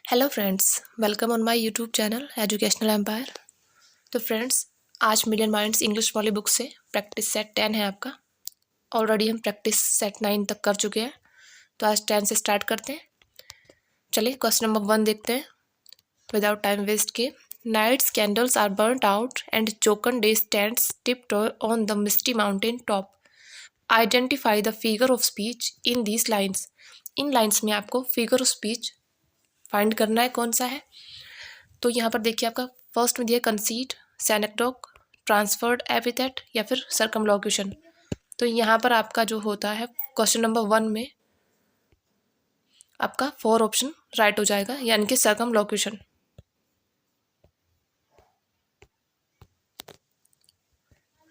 Hello friends, welcome on my YouTube channel Educational Empire. तो friends, आज Million Minds English वाली book से practice set 10 है आपका। ऑलरेडी हम प्रैक्टिस सेट 9 तक कर चुके हैं, तो आज 10 से स्टार्ट करते हैं। चलिए क्वेश्चन नंबर 1 देखते हैं विदाउट टाइम वेस्ट के। Night's candles are burnt out and jocund day stands tiptoe on the misty mountain top. Identify the figure of speech in these lines. इन लाइन्स में आपको फिगर ऑफ स्पीच फाइंड करना है, कौन सा है। तो यहाँ पर देखिए आपका फर्स्ट में दिया कंसीट, सैनेक्डोक, ट्रांसफर्ड एपिथेट या फिर सर्कमलोक्यूशन। तो यहाँ पर आपका जो होता है क्वेश्चन नंबर 1 में आपका 4 ऑप्शन राइट हो जाएगा, यानी कि सर्कमलोक्यूशन।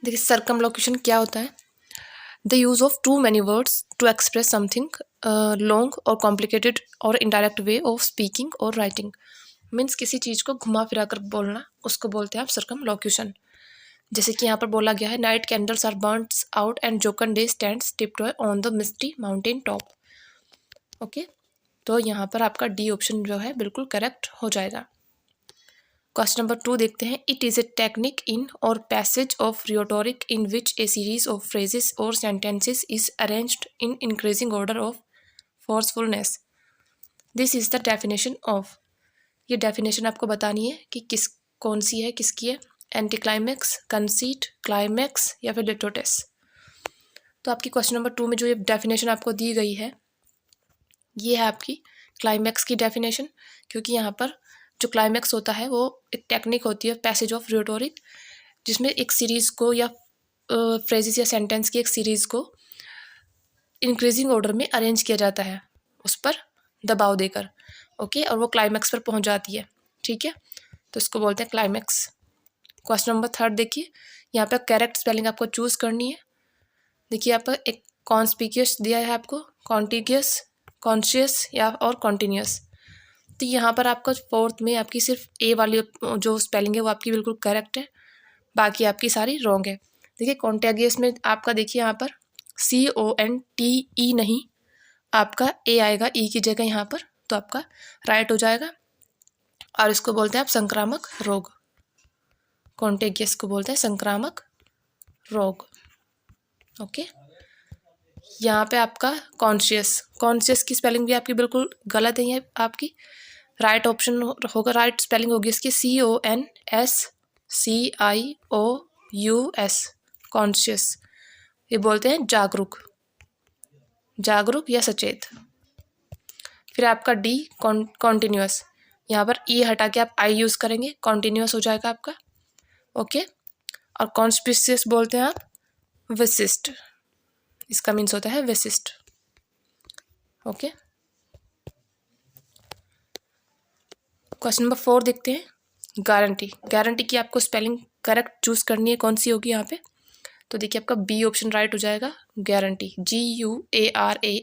देखिए सर्कमलोक्यूशन क्या होता है। The use of too many words to express something long और कॉम्प्लिकेटेड और इनडायरेक्ट वे ऑफ स्पीकिंग और राइटिंग। मीन्स किसी चीज़ को घुमा फिरा कर बोलना, उसको बोलते हैं आप सर्कमलोक्यूशन। जैसे कि यहाँ पर बोला गया है, night candles are burned out and jocund day stands tiptoe on the misty mountain top. Okay, तो यहाँ पर आपका डी ऑप्शन जो है बिल्कुल करेक्ट हो जाएगा। क्वेश्चन नंबर 2 देखते हैं। It is a technique in or passage of rhetoric in which a series of phrases or sentences is arranged in increasing order of forcefulness. This is the definition of. ये definition आपको बतानी है कि किस कौन सी है, किसकी है। एंटी क्लाइमैक्स, कंसीट, क्लाइमैक्स या फिर लिटोटेस। तो आपकी क्वेश्चन नंबर 2 में जो ये डेफिनेशन आपको दी गई है, ये है आपकी क्लाइमैक्स की डेफिनेशन। क्योंकि यहाँ पर जो क्लाइमैक्स होता है वो एक टेक्निक होती है, पैसेज ऑफ रियोटोरिक, जिसमें एक सीरीज़ को या फ्रेजेस या सेंटेंस की एक सीरीज़ को इंक्रीजिंग ऑर्डर में अरेंज किया जाता है, उस पर दबाव देकर। ओके, और वो क्लाइमैक्स पर पहुँच जाती है। ठीक है, तो इसको बोलते हैं क्लाइमैक्स। क्वेश्चन नंबर 3 देखिए, यहाँ पर करेक्ट स्पेलिंग आपको चूज़ करनी है। देखिए यहाँ पर एक कॉन्स्पिक्यूस दिया है आपको, कॉन्टिगियस, कॉन्शियस या और कॉन्टिन्यूस। तो यहाँ पर आपका 4th में आपकी सिर्फ ए वाली जो स्पेलिंग है वो आपकी बिल्कुल करेक्ट है, बाकी आपकी सारी रॉन्ग है। देखिए कॉन्टेगियस में आपका देखिए यहाँ पर CONTE नहीं, आपका ए आएगा ई की जगह यहाँ पर, तो आपका राइट हो जाएगा। और इसको बोलते हैं आप संक्रामक रोग। कॉन्टेगियस को बोलते हैं संक्रामक रोग। ओके, यहाँ पे आपका कॉन्शियस, कॉन्शियस की स्पेलिंग भी आपकी बिल्कुल गलत है। ये आपकी राइट ऑप्शन होगा, राइट स्पेलिंग होगी इसकी CONSCIOUS, कॉन्शियस। ये बोलते हैं जागरूक, जागरूक या सचेत। फिर आपका डी कॉन्टिन्यूअस, यहाँ पर ई हटा के आप आई यूज़ करेंगे, कॉन्टिन्यूअस हो जाएगा आपका। ओके, और कॉन्स्पिशियस बोलते हैं आप विशिष्ट, इसका मीन्स होता है विशिष्ट। ओके, क्वेश्चन नंबर 4 देखते हैं। गारंटी, गारंटी की आपको स्पेलिंग करेक्ट चूज़ करनी है, कौन सी होगी यहाँ पे। तो देखिए आपका बी ऑप्शन राइट हो जाएगा, गारंटी, GUARANTEE।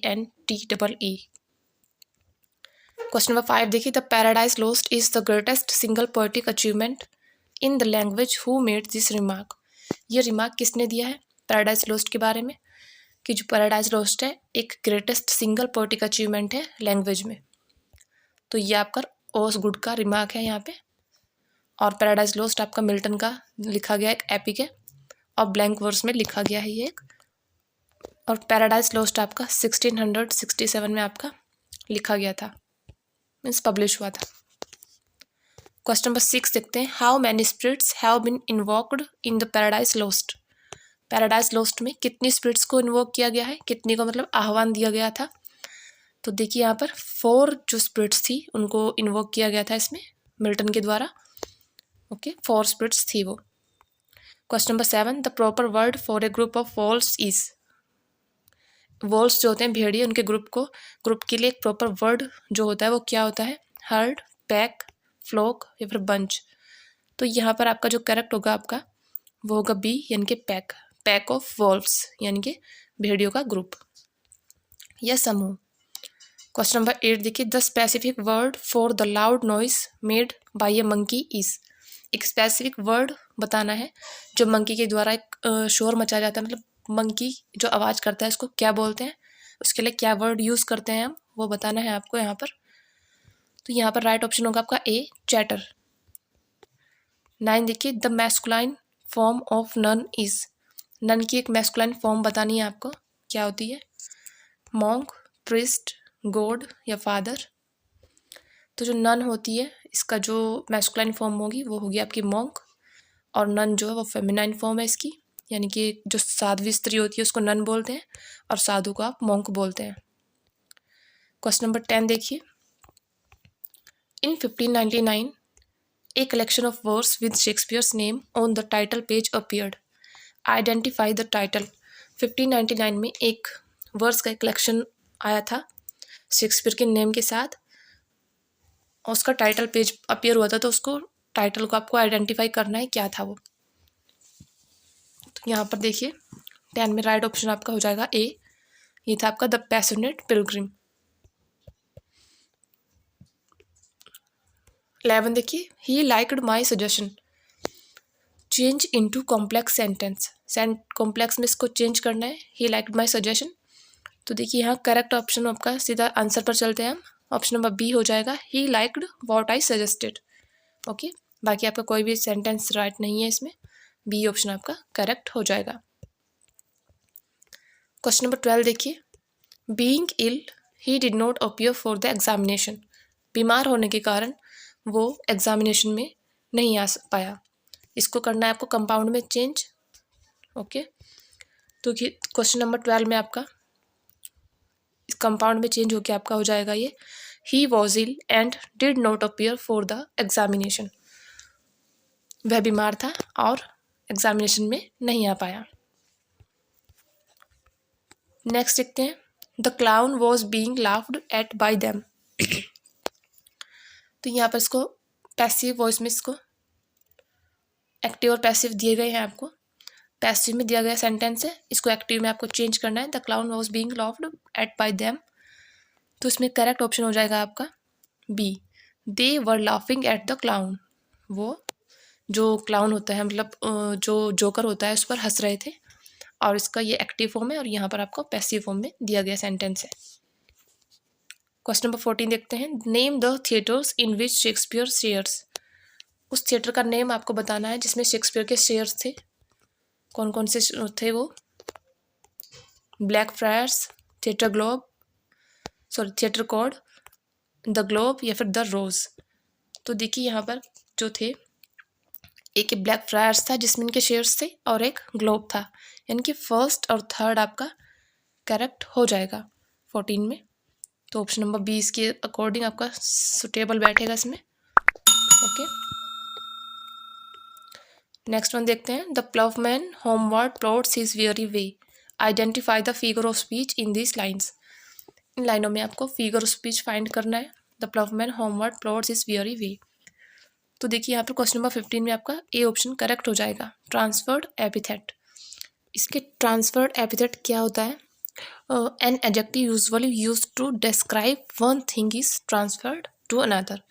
क्वेश्चन नंबर 5 देखिए। The Paradise Lost is the greatest single poetic achievement in the language who made this remark. ये रिमार्क किसने दिया है पैराडाइज लॉस्ट के बारे में, कि जो पैराडाइज लॉस्ट है एक ग्रेटेस्ट सिंगल पोएटिक अचीवमेंट है लैंग्वेज में। तो ये आपका ओसगुड का रिमार्क है यहाँ पे। और पैराडाइज लॉस्ट आपका मिल्टन का लिखा गया एक एपिक है, और ब्लैंक वर्स में लिखा गया है ये एक। और पैराडाइज लॉस्ट आपका 1667 में आपका लिखा गया था, मीन्स पब्लिश हुआ था। क्वेश्चन नंबर 6 देखते हैं। How many spirits have been invoked in the Paradise Lost. Paradise Lost में कितनी स्पिरिट्स को इन्वोक किया गया है, कितनी को मतलब आह्वान दिया गया था। तो देखिए यहाँ पर 4 जो स्पिरिट्स थी उनको इन्वोक किया गया था इसमें मिल्टन के द्वारा। ओके, 4 स्पिरिट्स थी वो। Question number 7, the proper word for a group of walls is. Walls जो होते हैं भेड़िए, उनके ग्रुप के लिए एक प्रॉपर वर्ड जो होता है वो क्या होता है, हर्ड, पैक, फ्लॉक या फिर बंच। तो यहाँ पर आपका जो करेक्ट होगा आपका वो होगा बी, यानी कि पैक, पैक ऑफ वॉल्व्स, यानी कि भेड़ियों का ग्रुप या समूह। क्वेश्चन नंबर 8 देखिए। The specific word for the loud noise made by A monkey is. एक स्पेसिफिक वर्ड बताना है जो मंकी के द्वारा एक शोर मचाया जाता है, मतलब मंकी जो आवाज़ करता है उसको क्या बोलते हैं, उसके लिए क्या वर्ड यूज़ करते हैं हम, वो बताना है आपको यहाँ पर। तो यहाँ पर राइट ऑप्शन होगा आपका ए, चैटर। 9 देखिए, the masculine form of nun is. Nun की एक मैस्कुलाइन फॉर्म बतानी है आपको, क्या होती है? मॉन्क, प्रिस्ट, गॉड या फादर। तो जो नन होती है इसका जो मैस्कुलाइन फॉर्म होगी वो होगी आपकी मॉन्क, और नन जो है वो फेमिनाइन फॉर्म है इसकी, यानी कि जो साध्वी स्त्री होती है उसको नन बोलते हैं और साधु को आप मॉन्क बोलते हैं। क्वेश्चन नंबर 10 देखिए, इन 1599 a collection of verse with Shakespeare's name on the title page appeared. Identify the title. 1599 में एक वर्स का कलेक्शन आया था शेक्सपियर के नेम के साथ, और उसका टाइटल पेज अपीयर हुआ था, तो उसको टाइटल को आपको आइडेंटिफाई करना है क्या था वो। तो यहाँ पर देखिए 10 में राइट ऑप्शन आपका हो जाएगा ए, ये था आपका द पैशनेट पिलग्रिम। 11 देखिए, he liked my suggestion, change into complex sentence. Complex में इसको चेंज करना है, ही लाइक्ड माई सजेशन। तो देखिए यहाँ करेक्ट ऑप्शन आपका, सीधा आंसर पर चलते हैं हम, ऑप्शन नंबर बी हो जाएगा, he liked what I suggested. Okay, बाकी आपका कोई भी सेंटेंस राइट नहीं है इसमें, बी ऑप्शन आपका करेक्ट हो जाएगा। क्वेश्चन नंबर 12 देखिए, being ill he did not appear for the examination. बीमार होने के कारण वो एग्जामिनेशन में नहीं आ पाया। इसको करना है आपको कंपाउंड में चेंज। ओके, तो क्वेश्चन नंबर 12 में आपका इस कंपाउंड में चेंज होकर आपका हो जाएगा ये, he was ill and did not appear for the examination. वह बीमार था और एग्जामिनेशन में नहीं आ पाया। नेक्स्ट देखते हैं, the clown was being laughed at by them. तो यहाँ पर इसको पैसिव वॉइस में इसको एक्टिव और पैसिव दिए गए हैं आपको। पैसिव में दिया गया सेंटेंस है, इसको एक्टिव में आपको चेंज करना है, the clown was being laughed at by them. तो इसमें करेक्ट ऑप्शन हो जाएगा आपका B, they were laughing at the clown. वो जो क्लाउन होता है, मतलब जो जोकर होता है, उस पर हंस रहे थे, और इसका ये एक्टिव फॉर्म है और यहाँ पर आपको पैसिव फॉर्म में दिया गया सेंटेंस है। क्वेश्चन नंबर 14 देखते हैं, name the theatres in which Shakespeare shares. उस थिएटर का नेम आपको बताना है जिसमें शेक्सपियर के शेयर्स थे। कौन कौन से थे वो? Blackfriars, theatre Globe, sorry theatre court, the Globe या फिर द रोज। तो देखिए यहाँ पर जो थे, एक ब्लैक फ्रायर्स था जिसमें इनके शेयर्स थे, और एक ग्लोब था, यानी कि फर्स्ट और थर्ड आपका करेक्ट हो जाएगा 14 में। तो ऑप्शन नंबर 20 के अकॉर्डिंग आपका सुटेबल बैठेगा इसमें। ओके, नेक्स्ट वन देखते हैं, the ploughman homeward plods his weary way, identify the figure of speech in this lines. इन लाइनों में आपको फिगर ऑफ स्पीच फाइंड करना है। The ploughman homeward plods his weary way. तो देखिए यहाँ पर क्वेश्चन नंबर 15 में आपका ए ऑप्शन करेक्ट हो जाएगा, ट्रांसफर्ड एपिथेट। इसके ट्रांसफर्ड एपिथेट क्या होता है? An adjective usually used to describe one thing is transferred to another.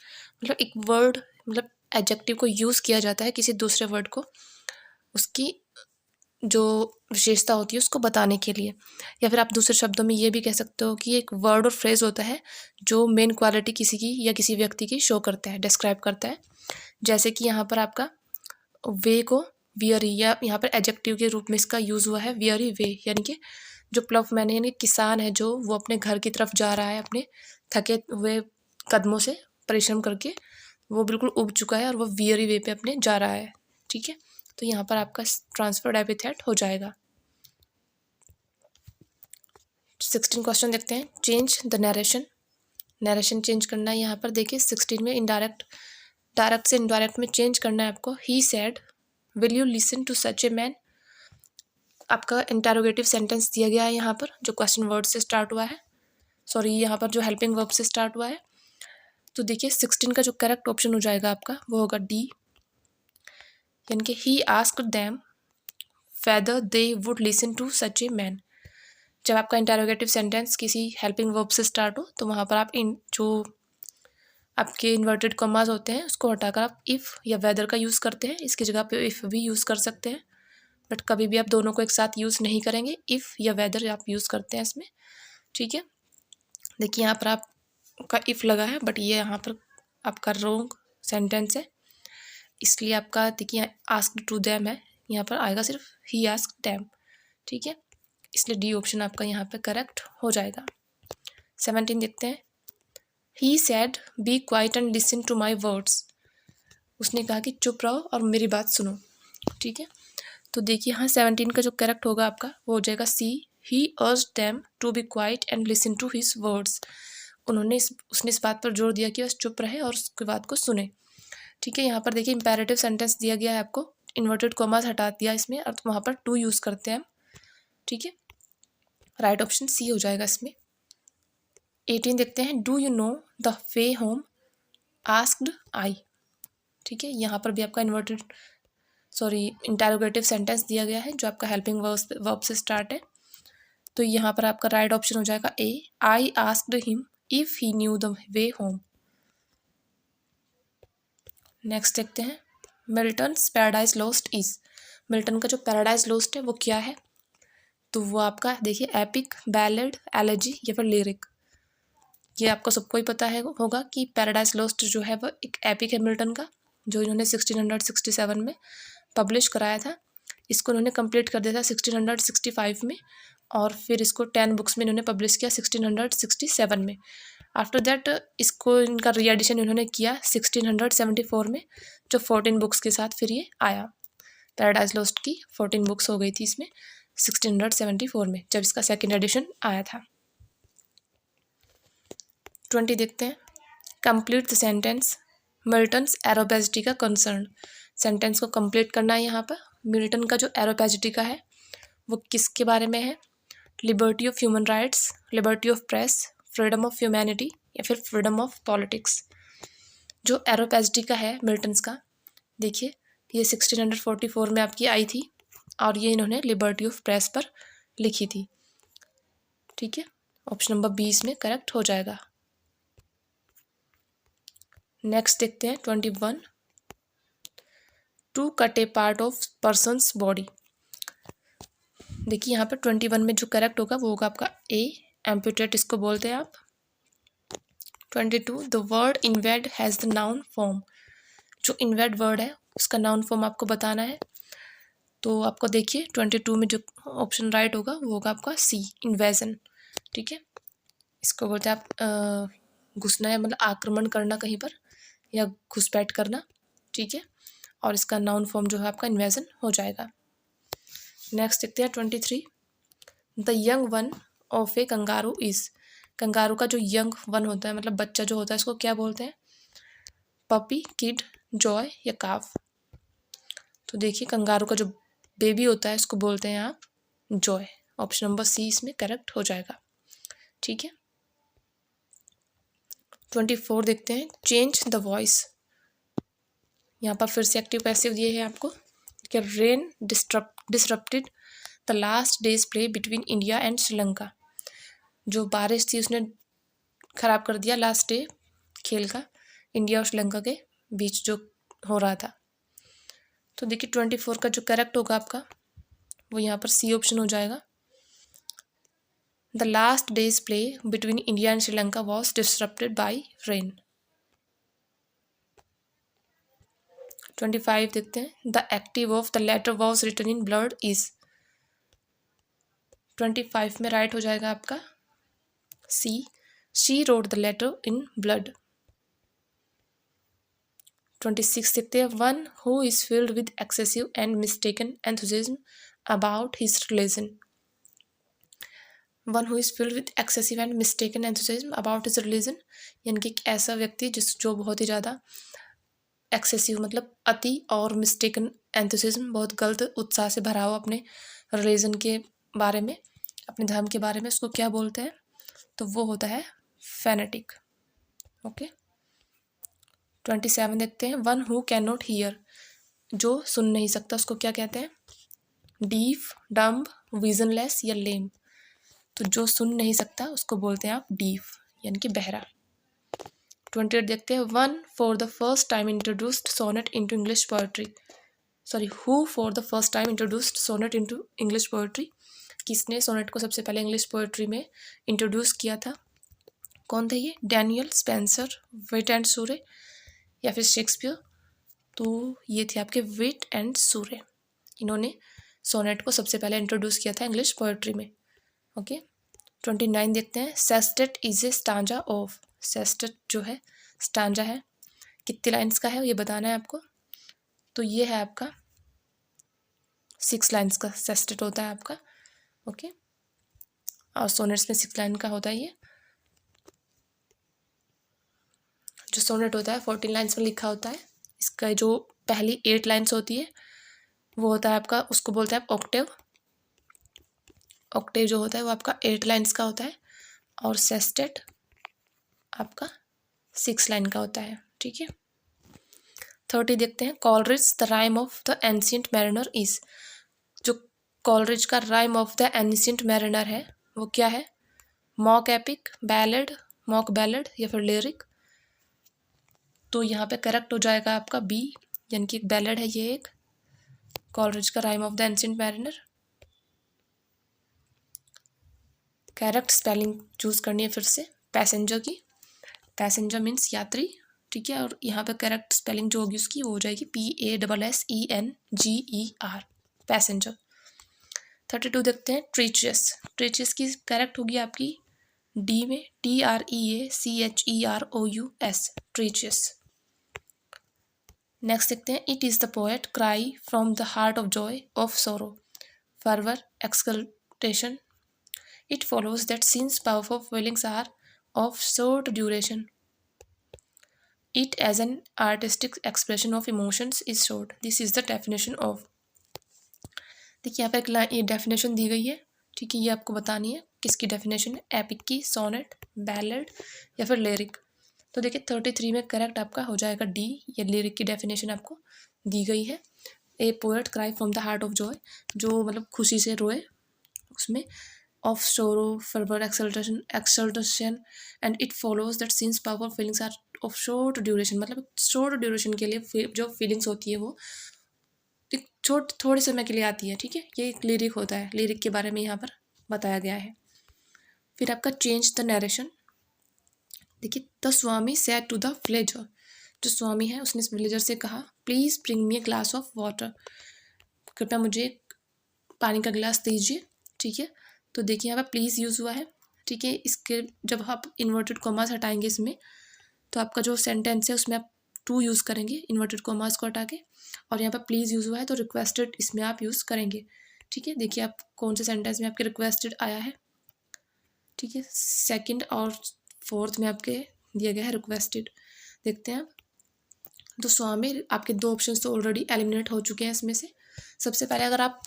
मतलब एक वर्ड, मतलब एडजेक्टिव को यूज़ किया जाता है किसी दूसरे वर्ड को उसकी जो विशेषता होती है उसको बताने के लिए, या फिर आप दूसरे शब्दों में ये भी कह सकते हो कि एक वर्ड और फ्रेज होता है जो मेन क्वालिटी किसी की या किसी व्यक्ति की शो करता है, डिस्क्राइब करता है। जैसे कि यहाँ पर आपका वे को वियरी, या यहाँ पर एडजेक्टिव के रूप में इसका यूज़ हुआ है वियरी वे, यानी कि जो प्लव मैन यानी किसान है, जो वो अपने घर की तरफ जा रहा है अपने थके हुए कदमों से परिश्रम करके, वो बिल्कुल उब चुका है और वो वियरी वे पे अपने जा रहा है। ठीक है, तो यहाँ पर आपका ट्रांसफर्ड एपिथेट हो जाएगा। 16 क्वेश्चन देखते हैं, change the narration. Narration change करना है यहाँ पर। देखिए 16 में इनडायरेक्ट, डायरेक्ट से इनडायरेक्ट में चेंज करना है आपको। He said will you listen to such a man. आपका इंटेरोगेटिव सेंटेंस दिया गया है यहाँ पर, जो क्वेश्चन वर्ड से स्टार्ट हुआ है, सॉरी यहाँ पर जो हेल्पिंग वर्ब से स्टार्ट हुआ है। तो देखिए 16 का जो करेक्ट ऑप्शन हो जाएगा आपका वो होगा डी, यानी कि he asked them whether they would listen to such a man. जब आपका इंटेरोगेटिव सेंटेंस किसी हेल्पिंग वर्ब से स्टार्ट हो तो वहाँ पर आप इन जो आपके इन्वर्टेड कॉमास होते हैं उसको हटाकर आप इफ़ या वेदर का यूज़ करते हैं। इसकी जगह पे इफ़ भी यूज़ कर सकते हैं, बट कभी भी आप दोनों को एक साथ यूज़ नहीं करेंगे। इफ़ या वेदर आप यूज़ करते हैं इसमें। ठीक है, देखिए यहाँ पर आपका इफ़ लगा है, बट ये यहाँ पर आपका रॉन्ग सेंटेंस है, इसलिए आपका देखिए आस्क्ड टू देम है, यहाँ पर आएगा सिर्फ ही आस्क्ड देम, ठीक है, इसलिए डी ऑप्शन आपका यहाँ पे करेक्ट हो जाएगा। 17 देखते हैं। He said be quiet and listen to my words, उसने कहा कि चुप रहो और मेरी बात सुनो, ठीक है। तो देखिए यहाँ 17 का जो करेक्ट होगा आपका वो हो जाएगा C, he urged them to be quiet and listen to his words, उसने इस बात पर जोर दिया कि बस चुप रहे और उसकी बात को सुने, ठीक है। यहाँ पर देखिए इंपेरेटिव सेंटेंस दिया गया है आपको, इन्वर्टेड कॉमास हटा दिया इसमें और वहाँ पर टू यूज़ करते हैं हम, ठीक है। राइट ऑप्शन सी हो जाएगा इसमें। 18 देखते हैं। Do you know the way home asked I, ठीक है, यहाँ पर भी आपका इंटेरोगेटिव सेंटेंस दिया गया है जो आपका हेल्पिंग वर्ब से स्टार्ट है, तो यहाँ पर आपका राइट ऑप्शन हो जाएगा A, I asked him if he knew the way home. Next देखते हैं। Milton's Paradise Lost is, Milton का जो पैराडाइज लॉस्ट है वो क्या है, तो वो आपका देखिए एपिक, बैलेड, एलेजी या फिर लिरिक। ये आपको सबको ही पता है होगा कि पैराडाइज लॉस्ट जो है वो एक एपिक है मिल्टन का, जो इन्होंने 1667 में पब्लिश कराया था। इसको इन्होंने कंप्लीट कर दिया था 1665 में, और फिर इसको 10 बुक्स में इन्होंने पब्लिश किया 1667 में। आफ्टर दैट इसको इनका री एडिशन इन्होंने किया 1674 में, जो 14 बुक्स के साथ फिर ये आया। पैराडाइज लॉस्ट की 14 बुक्स हो गई थी इसमें 1674 में, जब इसका सेकेंड एडिशन आया था। 20 देखते हैं। Complete the sentence Milton's Areopagitica concern, sentence को कंप्लीट करना है। यहाँ पर मिल्टन का जो एरोपैजिटिका है वो किसके बारे में है, liberty of human rights, liberty of press, freedom of humanity या फिर फ्रीडम ऑफ पॉलिटिक्स। जो एरोपैजिटिका है मिल्टन्स का, देखिए ये 1644 में आपकी आई थी और ये इन्होंने लिबर्टी ऑफ प्रेस पर लिखी थी, ठीक है। ऑप्शन नंबर 20 में करेक्ट हो जाएगा। नेक्स्ट देखते हैं 21। To cut a part of person's body, देखिए यहाँ पर 21 में जो करेक्ट होगा वो होगा आपका ए, एम्प्यूटेट इसको बोलते हैं आप। 22 the word invade has the noun form, जो इन्वेड वर्ड है उसका नाउन फॉर्म आपको बताना है, तो आपको देखिए 22 में जो ऑप्शन राइट होगा वो होगा आपका सी, इन्वेजन, ठीक है। इसको बोलते हैं आप घुसना है, मतलब आक्रमण करना कहीं पर या घुसपैठ करना, ठीक है, और इसका नाउन फॉर्म जो है आपका इन्वेजन हो जाएगा। नेक्स्ट देखते हैं 23। The young one of A kangaroo is, kangaroo का जो यंग वन होता है मतलब बच्चा जो होता है इसको क्या बोलते हैं, पपी, किड, जॉय या काफ। तो देखिए कंगारू का जो बेबी होता है इसको बोलते हैं आप जॉय, ऑप्शन नंबर सी इसमें करेक्ट हो जाएगा, ठीक है। 24 देखते हैं। चेंज द वॉइस, यहाँ पर फिर से एक्टिव पैसिव दिए हैं आपको कि rain disrupted the last day's play between India and Sri Lanka, जो बारिश थी उसने ख़राब कर दिया लास्ट डे खेल का इंडिया और श्रीलंका के बीच जो हो रहा था। तो देखिए 24 का जो करेक्ट होगा आपका वो यहाँ पर सी ऑप्शन हो जाएगा। The last day's play between India and Sri Lanka was disrupted by rain. 25 देखते हैं। The active of the letter was written in blood is, 25 में राइट हो जाएगा आपका C, she wrote the letter in blood. 26 देखते हैं। One who is filled with excessive and mistaken enthusiasm about his religion, one who is filled with excessive and mistaken enthusiasm about his religion, यानी कि एक ऐसा व्यक्ति जो बहुत ही ज़्यादा एक्सेसिव मतलब अति और मिस्टेकन एंथुसिज्म बहुत गलत उत्साह से भरा हुआ अपने रिलीजन के बारे में, अपने धर्म के बारे में, उसको क्या बोलते हैं, तो वो होता है फैनेटिक, ओके। 27 देखते हैं। One who can not hear, जो सुन नहीं सकता उसको क्या कहते हैं, डीफ, डम्ब, विजनलेस या लेम। तो जो सुन नहीं सकता उसको बोलते हैं आप डीफ यानी कि बहरा। 28 देखते हैं। One for the first time introduced sonnet into English poetry, sorry who for the first time introduced sonnet into English poetry, किसने सोनेट को सबसे पहले इंग्लिश पोएट्री में इंट्रोड्यूस किया था, कौन थे ये, डैनियल स्पेंसर, विट एंड सूरे, या फिर शेक्सपियर। तो ये थे आपके विट एंड सूरे। इन्होंने सोनेट को सबसे पहले इंट्रोड्यूस किया था इंग्लिश पोएट्री में। ओके, 29 देखते हैं। Sestet is a stanza of. Sestet जो है स्टांजा है, कितने लाइन्स का है ये बताना है आपको। तो ये है आपका 6 लाइन्स का सेस्टेट होता है आपका। ओके, और सोनेट्स में 6 लाइन का होता है ये। जो सोनेट होता है 14 लाइन्स में लिखा होता है। इसका जो पहली 8 लाइन्स होती है वो होता है आपका, उसको बोलते हैं ऑक्टेव। ऑक्टेव जो होता है वो आपका 8 लाइन्स का होता है, और सेस्टेट आपका 6 लाइन का होता है। ठीक है, 30 देखते हैं। Coleridge the rhyme of the ancient mariner is. जो कॉलरिज का rhyme of the ancient mariner है वो क्या है? Mock epic, ballad, mock ballad या फिर लिरिक। तो यहाँ पे करेक्ट हो जाएगा आपका बी, यानी कि एक बैलेड है ये एक, कॉलरिज का rhyme of the ancient mariner. Correct spelling choose करनी है फिर से पैसेंजर की। पैसेंजर मीन्स यात्री। ठीक है, और यहाँ पे करेक्ट स्पेलिंग जो होगी उसकी वो हो जाएगी PASSENGER, पैसेंजर। 32 देखते हैं। ट्रीचियस। ट्रीचियस की करेक्ट होगी आपकी डी में, TREACHEROUS, ट्रीचियस। नेक्स्ट देखते हैं। It is the poet cry from the heart of joy of sorrow, fervour, exultation. It follows that since powerful feelings are of short duration, it as an artistic expression of emotions is short. This is the definition of। देखिए यहाँ पर एक ये definition दी गई है। ठीक है, ये आपको बतानी है किसकी डेफिनेशन है, एपिक की, सोनेट, बैलेड या फिर लिरिक। तो देखिए 33 में करेक्ट आपका हो जाएगा डी, ये लिरिक की डेफिनेशन आपको दी गई है। ए poet cry from the heart of Joy, जो मतलब खुशी से रोए, उसमें of sorrow, fervor, exaltation, and it follows that since powerful feelings are of short duration, मतलब short duration के लिए जो feelings होती है वो एक थोड़े समय के लिए आती है। ठीक है, ये एक लिरिक होता है, लिरिक के बारे में यहाँ पर बताया गया है। फिर आपका चेंज द नरेशन। देखिए, the swami said to the villager. जो स्वामी है उसने इस विलेजर से कहा, please bring me a glass of water, कृपया मुझे पानी का गिलास दीजिए। ठीक है, तो देखिए यहाँ पर प्लीज़ यूज़ हुआ है। ठीक है, इसके जब आप इन्वर्टेड कॉमास हटाएंगे इसमें, तो आपका जो सेंटेंस है उसमें आप टू यूज़ करेंगे इन्वर्टेड कॉमास को हटा के, और यहाँ पर प्लीज़ यूज़ हुआ है तो रिक्वेस्टेड इसमें आप यूज़ करेंगे। ठीक है, देखिए आप कौन से सेंटेंस में आपके रिक्वेस्टेड आया है। ठीक है, सेकंड और फोर्थ में आपके दिया गया है रिक्वेस्टेड। देखते हैं आप। तो स्वामी आपके 2 ऑप्शन तो ऑलरेडी एलिमिनेट हो चुके हैं इसमें से। सबसे पहले अगर आप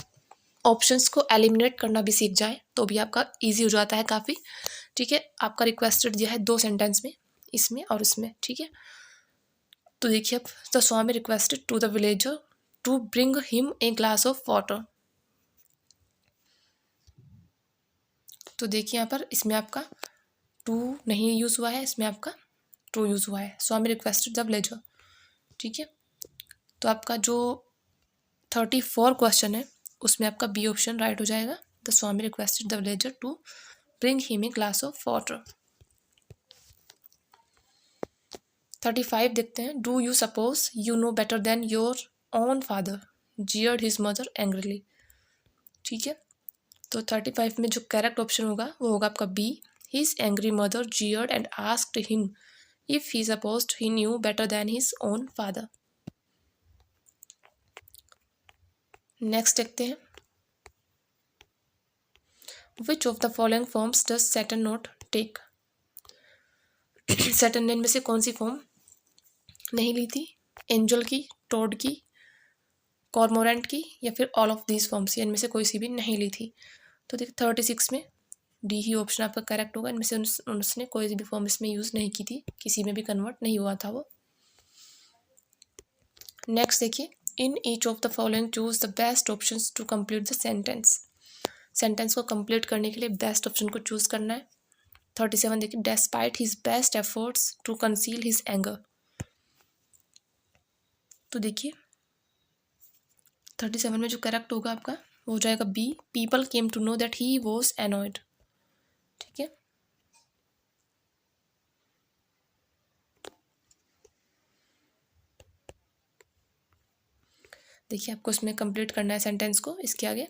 ऑप्शंस को एलिमिनेट करना भी सीख जाए तो भी आपका इजी हो जाता है काफ़ी। ठीक है, आपका रिक्वेस्टेड दिया है 2 सेंटेंस में, इसमें और इसमें। ठीक है, तो देखिए अब, the swami requested to the villager to bring him a glass of water. तो देखिए यहाँ पर इसमें आपका टू नहीं यूज़ हुआ है, इसमें आपका टू यूज़ हुआ है, स्वामी रिक्वेस्टेड द विलेजर। ठीक है, तो आपका जो 34 क्वेश्चन है उसमें आपका बी ऑप्शन राइट हो जाएगा। The swami requested the villager to bring him a glass of water. 35 देखते हैं। Do you suppose you know better than your own father, jeered his mother angrily. ठीक है, तो 35 में जो करेक्ट ऑप्शन होगा वो होगा आपका B, his angry mother jeered and asked him if he supposed he knew better than his own father. Next देखते हैं। Which of the following forms does Satan not take. Satan ने इनमें से कौन सी फॉर्म नहीं ली थी? एंजल की, toad की, कॉर्मोरेंट की, या फिर ऑल ऑफ दीज फॉर्म्स, इनमें से कोई सी भी नहीं ली थी। तो देखिए 36 में डी ही ऑप्शन आपका करेक्ट होगा। इनमें से उसने कोई भी फॉर्म इसमें यूज़ नहीं की थी, किसी में भी कन्वर्ट नहीं हुआ था वो। नेक्स्ट देखिए। In each of the following choose the best option to complete the sentence. Sentence को कंप्लीट करने के लिए बेस्ट ऑप्शन को चूज करना है। 37 देखिए। Despite his best efforts to conceal his anger. तो देखिए 37 में जो करेक्ट होगा आपका वो हो जाएगा B, people came to know that he was annoyed. ठीक है, देखिए आपको इसमें कंप्लीट करना है सेंटेंस को इसके आगे।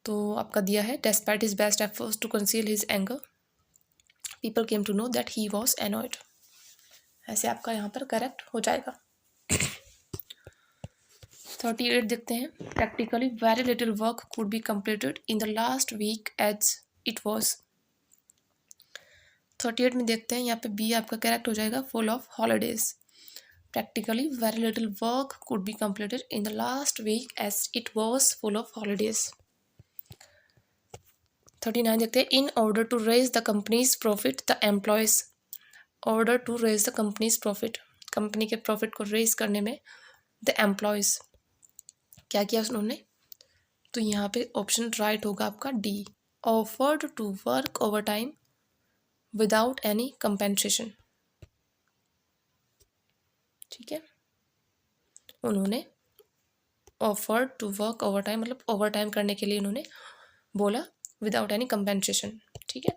तो आपका दिया है despite his best efforts to conceal his anger people came to know that he was annoyed. ऐसे आपका यहाँ पर करेक्ट हो जाएगा। 38 देखते हैं। Practically very little work could be completed in the last week as it was. 38 में देखते हैं, यहाँ पे बी आपका करेक्ट हो जाएगा, full of holidays. Practically very little work could be completed in the last week as it was full of holidays. 39 देखते हैं। In order to raise the company's profit the employees. Order to raise the company's profit, company के profit को raise करने में the employees क्या किया उन्होंने, तो यहाँ पे ऑप्शन राइट होगा आपका D, offered to work overtime without any compensation. ठीक है, उन्होंने offered to work overtime मतलब ओवर टाइम करने के लिए उन्होंने बोला विदाउट एनी कंपेंसेशन। ठीक है।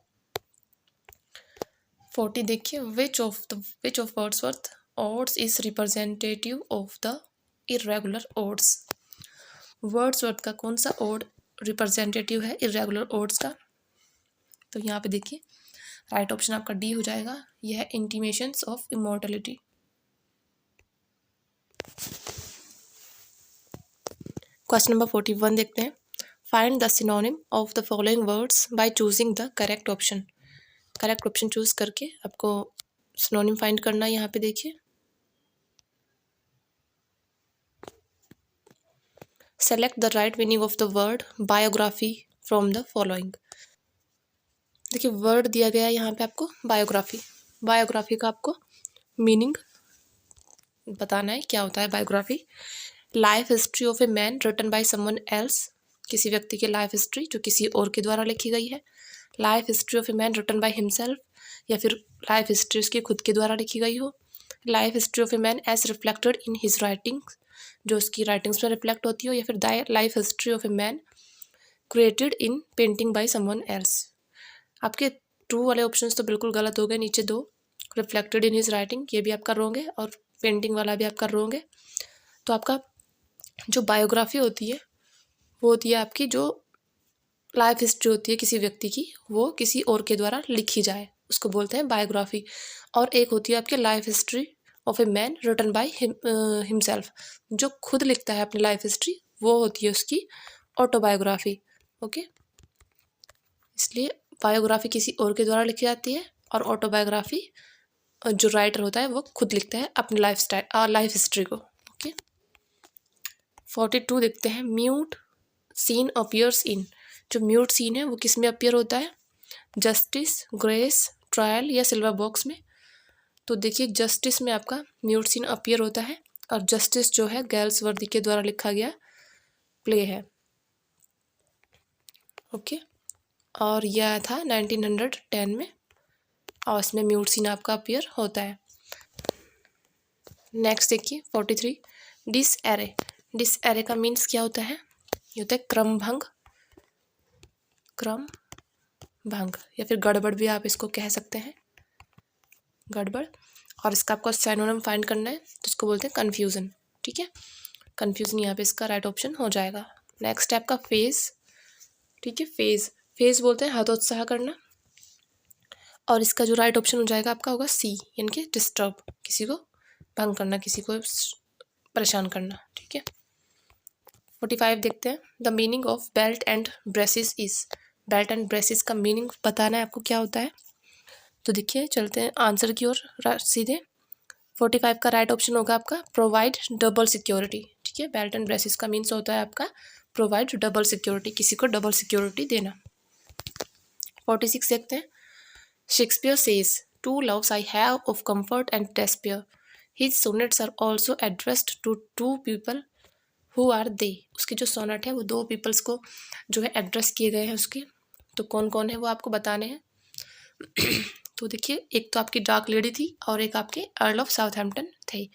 40 देखिए, which of Wordsworth odds is representative of the irregular odds. Wordsworth का कौन सा ओड रिप्रेजेंटेटिव है इर्रेगुलर ओड्स का, तो यहाँ पे देखिए राइट ऑप्शन आपका डी हो जाएगा, यह है intimations of immortality. Question number 41 देखते हैं। Find the synonym of the following words by choosing the correct option. Correct option choose करके आपको सिनोनिम फाइंड करना है। यहाँ पे देखिए, select the right meaning of the word biography from the following. देखिए वर्ड दिया गया है यहाँ पे आपको बायोग्राफी। बायोग्राफी का आपको मीनिंग बताना है, क्या होता है biography. Life history of a man written by someone else, किसी व्यक्ति की लाइफ हिस्ट्री जो किसी और के द्वारा लिखी गई है। Life history of a man written by himself, या फिर लाइफ हिस्ट्री उसकी खुद के द्वारा लिखी गई हो। Life history of a man as reflected in his writings, जो उसकी राइटिंग्स में रिफ्लेक्ट होती हो। या फिर life history of a man created in painting by someone else. आपके ट्रू वाले ऑप्शंस तो बिल्कुल गलत हो गए, नीचे दो, रिफ्लेक्टेड इन हिज राइटिंग ये भी आपका रॉन्ग है और पेंटिंग वाला भी आपका रॉन्ग है। तो आपका जो बायोग्राफी होती है वो होती है आपकी जो लाइफ हिस्ट्री होती है किसी व्यक्ति की, वो किसी और के द्वारा लिखी जाए, उसको बोलते हैं बायोग्राफी। और एक होती है आपकी life history of a man written by himself, जो खुद लिखता है अपनी लाइफ हिस्ट्री, वो होती है उसकी ऑटोबायोग्राफी। ओके, इसलिए बायोग्राफी किसी और के द्वारा लिखी जाती है और ऑटोबायोग्राफी जो राइटर होता है वो खुद लिखता है अपनी लाइफ हिस्ट्री को। ओके। 42 देखते हैं। म्यूट सीन अपीयर्स इन, जो म्यूट सीन है वो किस में अपीयर होता है, जस्टिस, ग्रेस, ट्रायल या सिल्वर बॉक्स में। तो देखिए जस्टिस में आपका म्यूट सीन अपीयर होता है, और जस्टिस जो है गैल्सवर्दी के द्वारा लिखा गया प्ले है। ओके, और यह था 1910 में, और इसमें म्यूट सीन आपका अपीयर होता है। नेक्स्ट देखिए 43, डिस एरे। डिस एरे का मीन्स क्या होता है, ये होता है क्रम भंग, क्रम भंग, या फिर गड़बड़ भी आप इसको कह सकते हैं, गड़बड़। और इसका आपको सिनोनिम फाइंड करना है, तो इसको बोलते हैं कन्फ्यूज़न। ठीक है, कन्फ्यूज़न यहाँ पे इसका राइट ऑप्शन हो जाएगा। नेक्स्ट है आपका फेज। ठीक है, फेज, फेज बोलते हैं हतोत्साह करना, और इसका जो राइट ऑप्शन हो जाएगा आपका होगा सी, यानी कि डिस्टर्ब, किसी को भंग करना, किसी को परेशान करना। ठीक है। 45 देखते हैं। The meaning of belt and braces is. Belt and braces का मीनिंग बताना है आपको क्या होता है। तो देखिए चलते हैं आंसर की ओर सीधे। 45 का राइट ऑप्शन होगा आपका प्रोवाइड डबल सिक्योरिटी। ठीक है, बेल्ट एंड ब्रेसिस का मीन्स होता है आपका प्रोवाइड डबल सिक्योरिटी, किसी को डबल सिक्योरिटी देना। 46 देखते हैं। Shakespeare says two loves I have of comfort and despair, his sonnets are also addressed to two people who are they. उसके जो सोनेट है वो दो पीपल्स को जो है एड्रेस किए गए हैं उसके, तो कौन कौन है वो आपको बताने हैं। तो देखिए एक तो आपकी डार्क लेडी थी और एक आपके अर्ल ऑफ साउथहैम्पटन थे।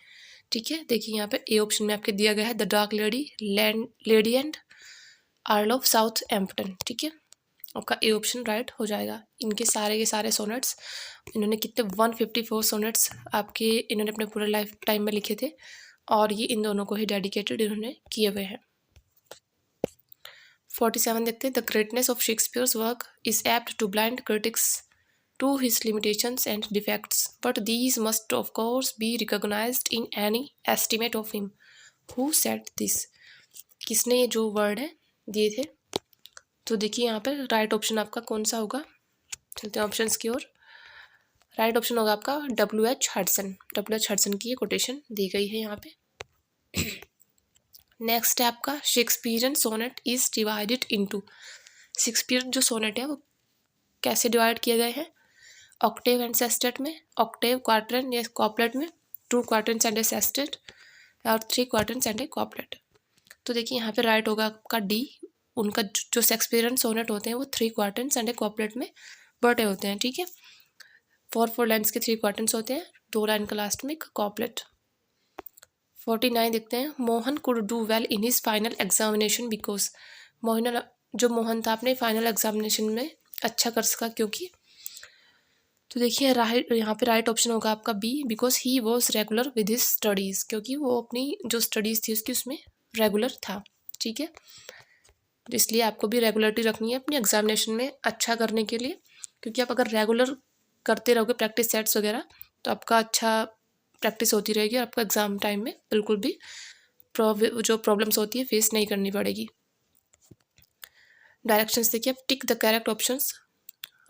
ठीक है, देखिए यहाँ पे ए ऑप्शन में आपके दिया गया है the dark lady and earl of Southampton. ठीक है, आपका ए ऑप्शन राइट हो जाएगा। इनके सारे के सारे सोनेट्स, इन्होंने कितने 154 सोनेट्स आपके इन्होंने अपने पूरे लाइफ टाइम में लिखे थे, और ये इन दोनों को ही डेडिकेटेड इन्होंने किए हुए हैं। 47 देखते हैं, the greatness of Shakespeare's work is apt to blind critics to his limitations and defects, but these must of course be recognized in any estimate of him. Who said this? किसने ये जो word है दिए थे? तो देखिए यहाँ पर राइट ऑप्शन आपका कौन सा होगा, चलते हैं ऑप्शंस की ओर। राइट ऑप्शन होगा आपका W.H. हडसन। W.H. हडसन की ये कोटेशन दी गई है यहाँ पे। नेक्स्ट है आपका Shakespearean sonnet is divided into. Shakespeare जो सोनेट है वो कैसे डिवाइड किए गए हैं? ऑक्टेव एंड सेस्टेट में, ऑक्टेव क्वार्टरन या कॉपलेट में, 2 क्वार्टरन्स एंड ए सेस्टेट और 3 क्वार्टरन्स एंड ए कॉपलेट। तो देखिए यहाँ पे राइट होगा आपका डी। उनका जो शेक्सपियरियन सोनेट होते हैं वो 3 क्वार्टरन्स एंड ए कॉपलेट में बटे होते हैं, ठीक है। 4 लाइन्स के 3 क्वार्टरन्स होते हैं, 2 लाइन का लास्ट में कॉपलेट। 49 देखते हैं, Mohan could do well in his final examination because. Mohan था अपने फाइनल एग्जामिनेशन में अच्छा कर सका क्योंकि। तो देखिए राइट, यहाँ पे राइट ऑप्शन होगा आपका B, because he was regular with his studies, क्योंकि वो अपनी जो स्टडीज़ थी उसकी उसमें रेगुलर था, ठीक है। इसलिए आपको भी रेगुलरिटी रखनी है अपनी एग्जामिनेशन में अच्छा करने के लिए, क्योंकि आप अगर रेगुलर करते रहोगे प्रैक्टिस सेट्स वगैरह तो आपका अच्छा प्रैक्टिस होती रहेगी और आपको एग्ज़ाम टाइम में बिल्कुल भी जो प्रॉब्लम्स होती है फेस नहीं करनी पड़ेगी। डायरेक्शंस देखिए, आप टिक द करेक्ट ऑप्शंस,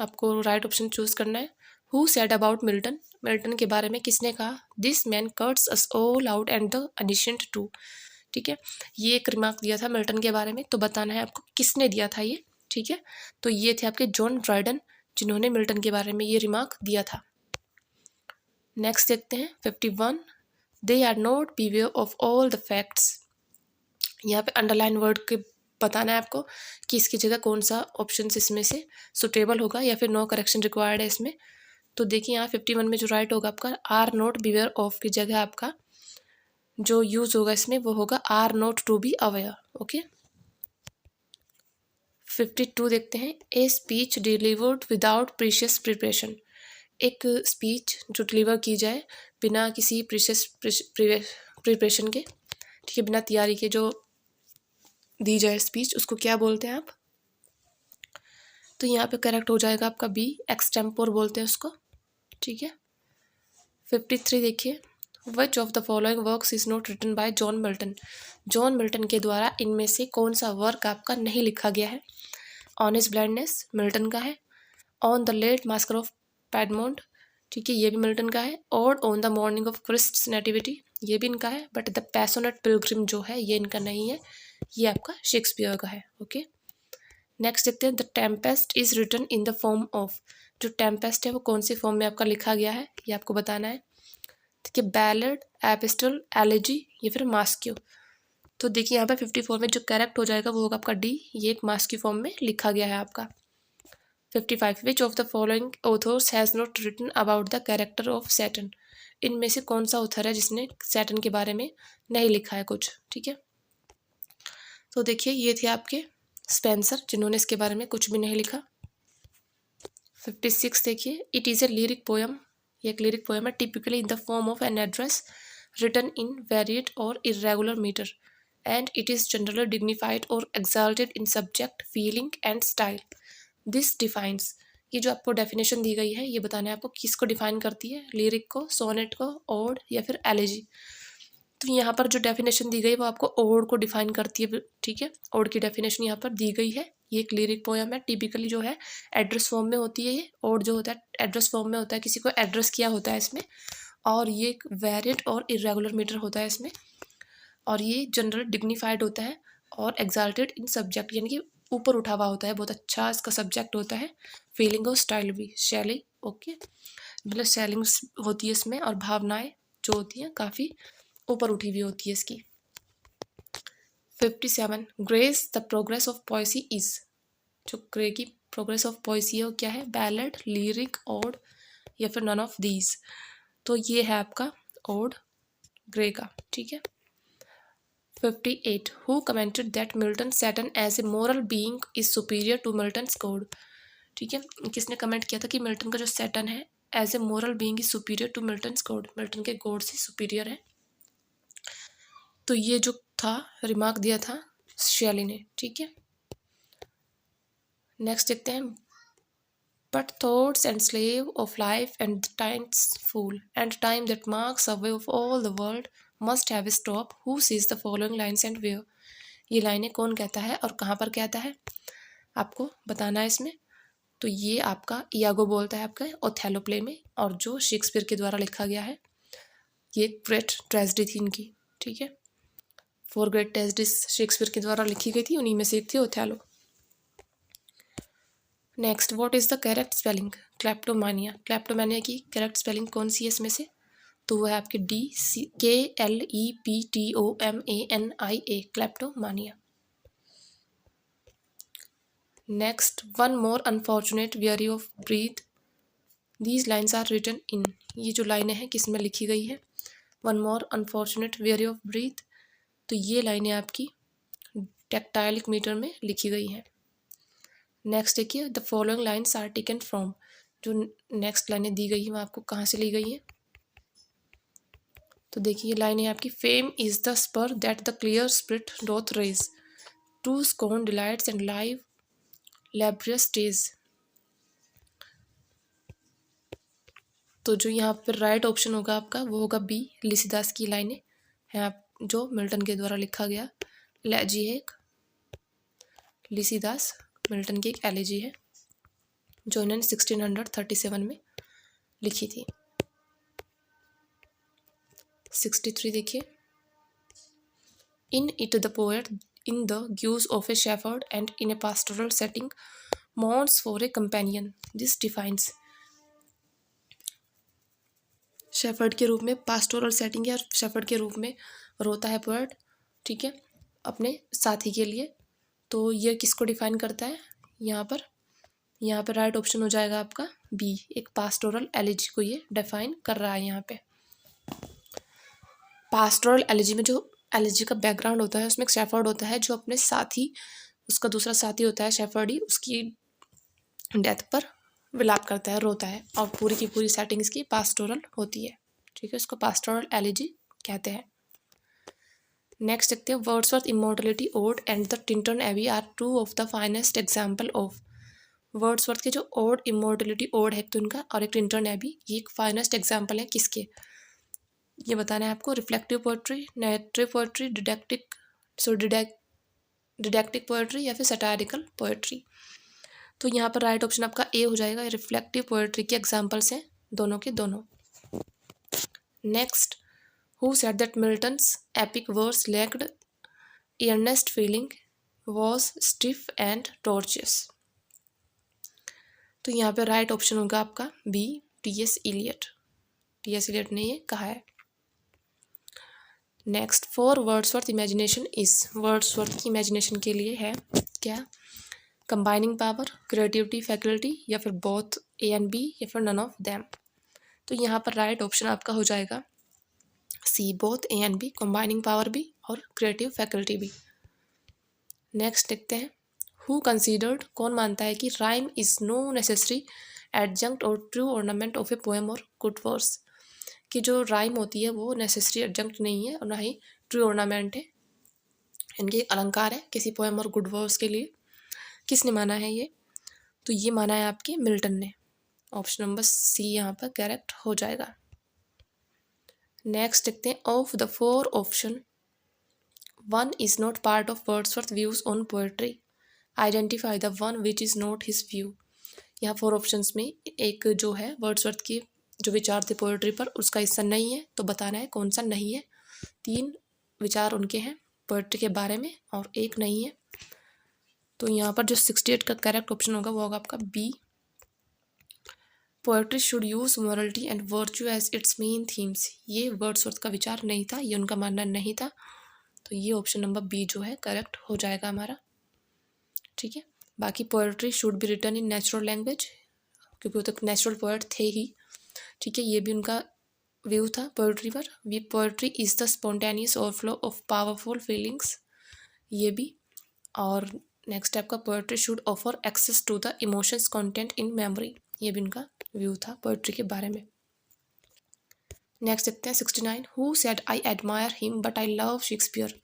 आपको राइट ऑप्शन चूज़ करना है। Who said about Milton, Milton के बारे में किसने कहा? This man cuts us all out and the ancient too, ठीक है। ये एक रिमार्क दिया था मिल्टन के बारे में, तो बताना है आपको किसने दिया था ये, ठीक है। तो ये थे आपके जॉन ड्राइडन, जिन्होंने मिल्टन के बारे में ये रिमार्क दिया था। नेक्स्ट देखते हैं 51, they are not beware of all the facts. यहाँ पे अंडरलाइन वर्ड के बताना है आपको कि इसकी जगह कौन सा ऑप्शन इसमें से सुटेबल होगा या फिर नो करेक्शन रिक्वायर्ड है इसमें। तो देखिए यहाँ 51 में जो राइट होगा आपका आर नॉट बिवेयर ऑफ की जगह आपका जो यूज होगा इसमें वो होगा are not to be aware, okay. 52 देखते हैं, a speech delivered without previous preparation. एक स्पीच जो डिलीवर की जाए बिना किसी प्रीशियस प्रिपरेशन के, ठीक है, बिना तैयारी के जो दी जाए स्पीच, उसको क्या बोलते हैं आप? तो यहाँ पे करेक्ट हो जाएगा आपका बी, एक्सटेम्पोर बोलते हैं उसको, ठीक है। 53 देखिए, which of the following works is not written by John Milton. John Milton के द्वारा इनमें से कौन सा वर्क आपका नहीं लिखा गया है? ऑन हिज ब्लाइंडनेस मिल्टन का है, on the late massacre of Piedmont, ठीक है, ये भी मिल्टन का है, और on the morning of Christ's nativity, ये भी इनका है, बट द पैशनेट पिलग्रिम जो है ये इनका नहीं है, ये आपका शेक्सपियर का है, ओके। नेक्स्ट देखते हैं, the Tempest is written in the form of. जो टेम्पेस्ट है वो कौन सी फॉर्म में आपका लिखा गया है ये आपको बताना है, ठीक है। बैलेड, एपिस्टल, एलेजी या फिर मास्क्यू। तो देखिए यहाँ पे 54 में जो करेक्ट हो जाएगा वो होगा आपका डी, ये एक मास्क्यू फॉर्म में लिखा गया है आपका। 55, which of the following authors has not written about the character of Satan. इनमें से कौन सा ऑथर है जिसने सैटर्न के बारे में नहीं लिखा है कुछ, ठीक है। तो देखिए ये थे आपके स्पेंसर, जिन्होंने इसके बारे में कुछ भी नहीं लिखा। 56 देखिए, it is a lyric poem, ये एक लिरिक पोएम है, typically in the form of an address written in varied or irregular metre, and it is generally dignified or exalted in subject, feeling and style. This defines, ये जो आपको definition दी गई है ये बताना है आपको किसको डिफाइन करती है, लिरिक को, सोनेट को, ओड या फिर एलेजी। तो यहाँ पर जो डेफिनेशन दी गई वो आपको ओड को डिफाइन करती है, ठीक है। ओड की डेफिनेशन यहाँ पर दी गई है, ये एक लिरिक पोएम है, टिपिकली जो है एड्रेस फॉर्म में होती है ये। ओड जो होता है एड्रेस फॉर्म में होता है, किसी को एड्रेस किया होता है इसमें, और ये एक वेरिएट और इरेगुलर मीटर होता है इसमें, और ये जनरल डिग्निफाइड होता है और एग्जाल्टेड इन सब्जेक्ट, यानी कि ऊपर उठा हुआ होता है, बहुत अच्छा इसका सब्जेक्ट होता है। फीलिंग और स्टाइल भी, शैली, ओके, मतलब शैलिंग्स होती है इसमें, और भावनाएं जो होती हैं काफ़ी ऊपर उठी हुई होती है इसकी। 57, grace the progress of Poaceae is. जो ग्रे की प्रोग्रेस ऑफ पोएसी है वो क्या है? बैलेड, लिरिक, ओड या फिर नन ऑफ दीज। तो ये है आपका ओड ग्रे का, ठीक है। 58, who commented that Milton Satan as a moral being is superior to Milton's God, ठीक है। किसने कमेंट किया था कि मिल्टन का जो सैटर्न है as a moral being is superior to Milton's God, Milton के गॉड से सुपीरियर है? तो ये जो था रिमार्क दिया था शेली ने, ठीक है। नेक्स्ट देखते हैं, but thoughts and slave of life and times fool and time that marks a way of all the world must have a stop who says the following lines and where. ये लाइनें कौन कहता है और कहाँ पर कहता है, आपको बताना है इसमें। तो ये आपका इयागो बोलता है आपका ओथेलो प्ले में, और जो शेक्सपियर के द्वारा लिखा गया है। ये एक ग्रेट ट्रेजेडी थी इनकी, ठीक है। 4 ग्रेट ट्रेजेडीज शेक्सपियर के द्वारा लिखी गई थी, उन्हीं में से एक थी Othello. Next, what is the correct spelling kleptomania. Kleptomania की करेक्ट स्पेलिंग कौन सी है इसमें से, तो वो है आपकी DCKLEPTOMANIA, kleptomania. Next, one more unfortunate weary of breath these lines are written in. ये जो लाइनें हैं किस में लिखी गई है, one more unfortunate weary of breath, तो ये लाइनें आपकी टेक्टाइलिक मीटर में लिखी गई हैं। नेक्स्ट देखिए, the following lines are taken from, जो नेक्स्ट लाइनें दी गई हैं वो आपको कहाँ से ली गई हैं, तो देखिए ये लाइनें आपकी, fame is the spur that the clear spirit doth raise to scorn delights and live laborious days. तो जो यहाँ पर राइट ऑप्शन होगा आपका वो होगा बी, लिसिदास की लाइनें हैं आप, जो मिल्टन के द्वारा लिखा गया एलेजी है, एक लिसिदास मिल्टन की एक एलेजी है जो इन्होंने 1637 में लिखी थी। 63 देखिए, in it the poet in the guise of a shepherd and in a pastoral setting mourns for a companion this defines. Shepherd के रूप में पास्टोरल सेटिंग या शेफर्ड के रूप में रोता है पोएट, ठीक है, अपने साथी के लिए। तो ये किसको डिफाइन करता है, यहाँ पर राइट ऑप्शन हो जाएगा आपका बी, एक पास्टोरल एलिजी को ये डिफाइन कर रहा है। यहाँ पे पास्टोरल एलिजी में जो एलिजी का बैकग्राउंड होता है उसमें एक शेफर्ड होता है जो अपने साथी, उसका दूसरा साथी होता है शेफर्ड ही, उसकी डेथ पर विलाप करता है, रोता है, और पूरी की पूरी सेटिंग इसकी पास्टोरल होती है, ठीक है। उसको पास्टोरल एलिजी कहते हैं। नेक्स्ट देखते हैं, Wordsworth immortality ode and the Tintern Abbey are two of the finest example of. Wordsworth के जो ओड इमॉर्टलिटी ओड है तो उनका, और एक टिंटन एबी, ये एक फाइनेस्ट एग्जाम्पल है किसके, ये बताना है आपको। Reflective poetry, narrative poetry, didactic poetry या फिर सटायरिकल पोएट्री। तो यहाँ पर राइट ऑप्शन आपका ए हो जाएगा, रिफ्लेक्टिव पोएट्री के एग्जाम्पल्स हैं दोनों के दोनों। Next, who said that Milton's epic verse lacked earnest feeling was stiff and tortuous। तो यहाँ पे राइट ऑप्शन होगा आपका B, T S. Eliot. T S. Eliot ने ये कहा है। Next, for Wordsworth imagination is, Wordsworth की इमेजिनेशन के लिए है क्या, कंबाइनिंग पावर, क्रिएटिविटी फैकल्टी, या फिर बोथ ए एंड बी, या फिर नन ऑफ देम। तो यहाँ पर राइट ऑप्शन आपका हो जाएगा C, both A and B, combining power भी और क्रिएटिव फैकल्टी भी। नेक्स्ट देखते हैं, हु कंसीडर्ड, कौन मानता है कि rhyme is no necessary adjunct or true ornament of a poem or good verse, कि जो राइम होती है वो नेसेसरी एडजंक्ट नहीं है और ना ही ट्रू ऑर्नामेंट है, इनके अलंकार है किसी पोएम और गुड वर्स के लिए। किसने माना है ये, तो ये माना है आपके मिल्टन ने। ऑप्शन नंबर सी यहाँ पर करेक्ट हो जाएगा। नेक्स्ट देखते हैं, of the 4 option one is not part of Wordsworth views on poetry, identify the one which is not his view. यहाँ 4 ऑप्शंस में एक जो है वर्ड्सवर्थ के जो विचार थे पोएट्री पर उसका हिस्सा नहीं है, तो बताना है कौन सा नहीं है। 3 विचार उनके हैं पोएट्री के बारे में और एक नहीं है। तो यहाँ पर जो 68 का करेक्ट ऑप्शन होगा वो होगा आपका B, poetry should use morality and virtue as its main themes. ये वर्ड्सवर्थ का विचार नहीं था, ये उनका मानना नहीं था, तो ये ऑप्शन नंबर बी जो है करेक्ट हो जाएगा हमारा, ठीक है। बाकी poetry should be written in natural language, क्योंकि वो तो नेचुरल पोएट थे ही, ठीक है, ये भी उनका व्यू था पोएट्री पर। We poetry is the spontaneous overflow of powerful feelings, ये भी। और नेक्स्ट आपका poetry should offer access to the emotions content in memory, ये भी उनका व्यू था पोएट्री के बारे में। नेक्स्ट देखते हैं 69, who said I admire him but I love Shakespeare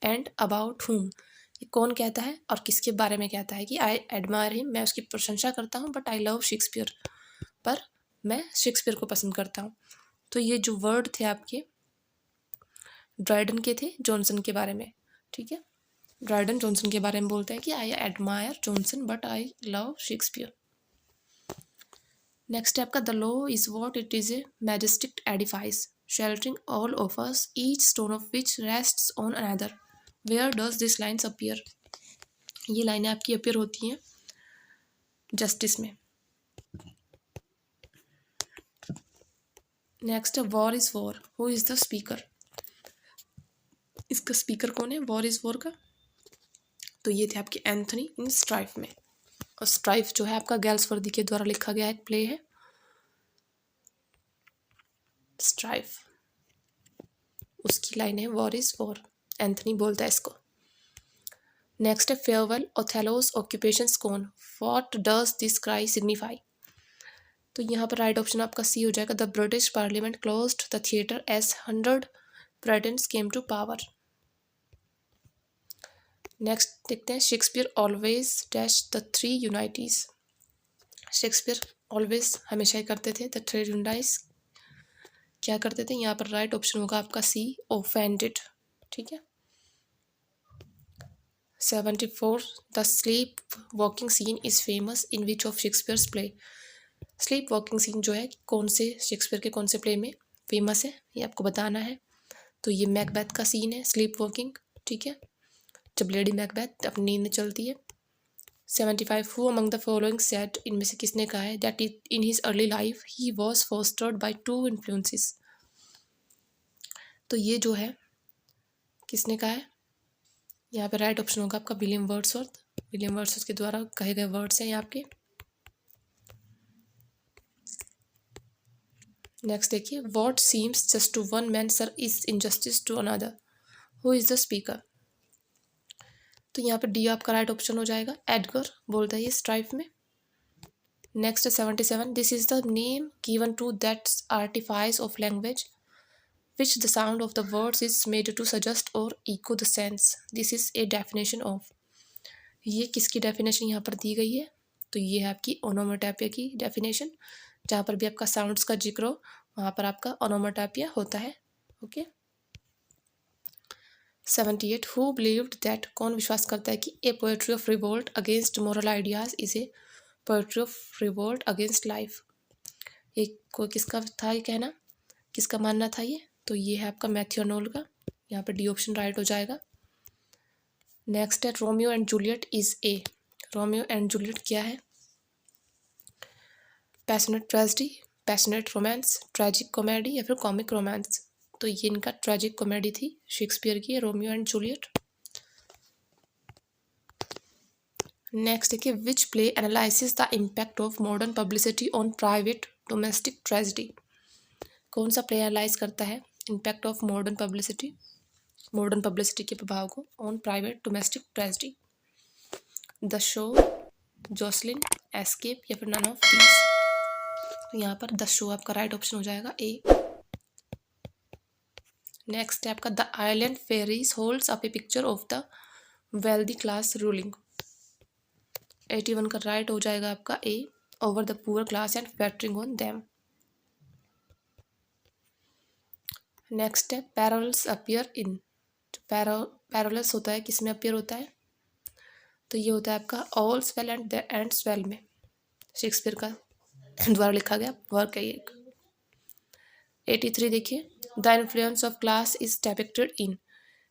and about हुम। ये कौन कहता है और किसके बारे में कहता है कि आई एडमायर हिम, मैं उसकी प्रशंसा करता हूँ, बट आई लव शेक्सपियर, पर मैं शेक्सपियर को पसंद करता हूँ। तो ये जो वर्ड थे आपके ड्राइडन के थे जॉनसन के बारे में, ठीक है। ड्राइडन जॉनसन के बारे में बोलते हैं कि I admire Johnson but I love Shakespeare. Next है आपका the law is what it is a majestic edifice sheltering all of us each stone of which rests on another where does this lines appear. ये लाइनें आपकी appear होती हैं justice में। Next है war is war, who is the speaker. इसका speaker कौन है वॉर इज वॉर का? तो ये थे आपके एंथनी इन स्ट्राइफ में। और स्ट्राइफ जो है आपका गैल्सवर्दी के द्वारा लिखा गया एक प्ले है स्ट्राइफ, उसकी लाइन है वॉर इज वॉर, एंथनी बोलता है इसको। नेक्स्ट है farewell Othello's occupation gone, what does this cry signify. तो यहाँ पर राइट ऑप्शन आपका सी हो जाएगा, the British Parliament closed the theatre as 100 presidents came to power. Next देखते हैं Shakespeare always dash the three unities. Shakespeare always हमेशा ही करते थे द थ्री यूनाइटीज, क्या करते थे? यहाँ पर राइट ऑप्शन होगा आपका सी ऑफेंडेड, ठीक है। 74 the sleep walking scene is famous in which of Shakespeare's play. Sleep walking scene जो है कौन से शेक्सपियर के कौन से प्ले में फेमस है, ये आपको बताना है। तो ये मैकबेथ का सीन है स्लीप वॉकिंग, ठीक है, जब लेडी मैकबेथ अपनी नींद में चलती है। 75 who among the following said, इनमें से किसने कहा है that in his early life he was fostered by two influences. तो ये जो है किसने कहा है? यहाँ पे राइट ऑप्शन होगा आपका विलियम वर्ड्सवर्थ। विलियम वर्ड्सवर्थ के द्वारा कहे गए वर्ड्स हैं यहाँ आपके। नेक्स्ट देखिए what seems just to one man sir is injustice to another, who is the speaker. तो यहाँ पे डी आपका राइट ऑप्शन हो जाएगा, एडगर बोलता है ये स्ट्राइफ में। Next 77 this is the name given to that artifice of language which the sound of the words is made to suggest or echo the sense. This is a definition of। ये किसकी definition यहाँ पर दी गई है? तो ये है आपकी ओनोमेटोपिया की डेफिनेशन। जहाँ पर भी आपका साउंड्स का जिक्र हो वहाँ पर आपका ओनोमेटोपिया होता है, ओके। 78 हु बिलीव्ड दैट, कौन विश्वास करता है कि a poetry of revolt against moral ideas is a poetry of revolt against life. एक को किसका था ये कहना, किसका मानना था ये? तो ये है आपका मैथ्यू अर्नोल्ड का, यहाँ पे डी ऑप्शन राइट हो जाएगा। नेक्स्ट है Romeo and Juliet is a, Romeo and Juliet क्या है? Passionate tragedy, passionate romance, tragic comedy या फिर कॉमिक रोमांस। तो ये इनका ट्रेजिक कॉमेडी थी शेक्सपियर की, रोमियो एंड जूलियट। नेक्स्ट देखिए which play analysis the impact of modern publicity on private domestic tragedy. कौन सा प्ले एनालाइज करता है इम्पैक्ट ऑफ मॉडर्न पब्लिसिटी के प्रभाव को on private domestic tragedy? The show, Jocelyn, escape या फिर नन ऑफ दीज। यहाँ पर द शो आपका राइट ऑप्शन हो जाएगा ए। नेक्स्ट है आपका the Island Pharisees holds up a picture of the wealthy class ruling. 81 का राइट हो जाएगा आपका A, over the poor class and factoring on them. Next है पैरेलल्स अपीयर इन। पैरेलल्स होता है किस में अपीयर होता है? तो ये होता है आपका all's well and the ends well में, शेक्सपियर का द्वारा लिखा गया वर्क है एक। 83 देखिए the influence of class is depicted in.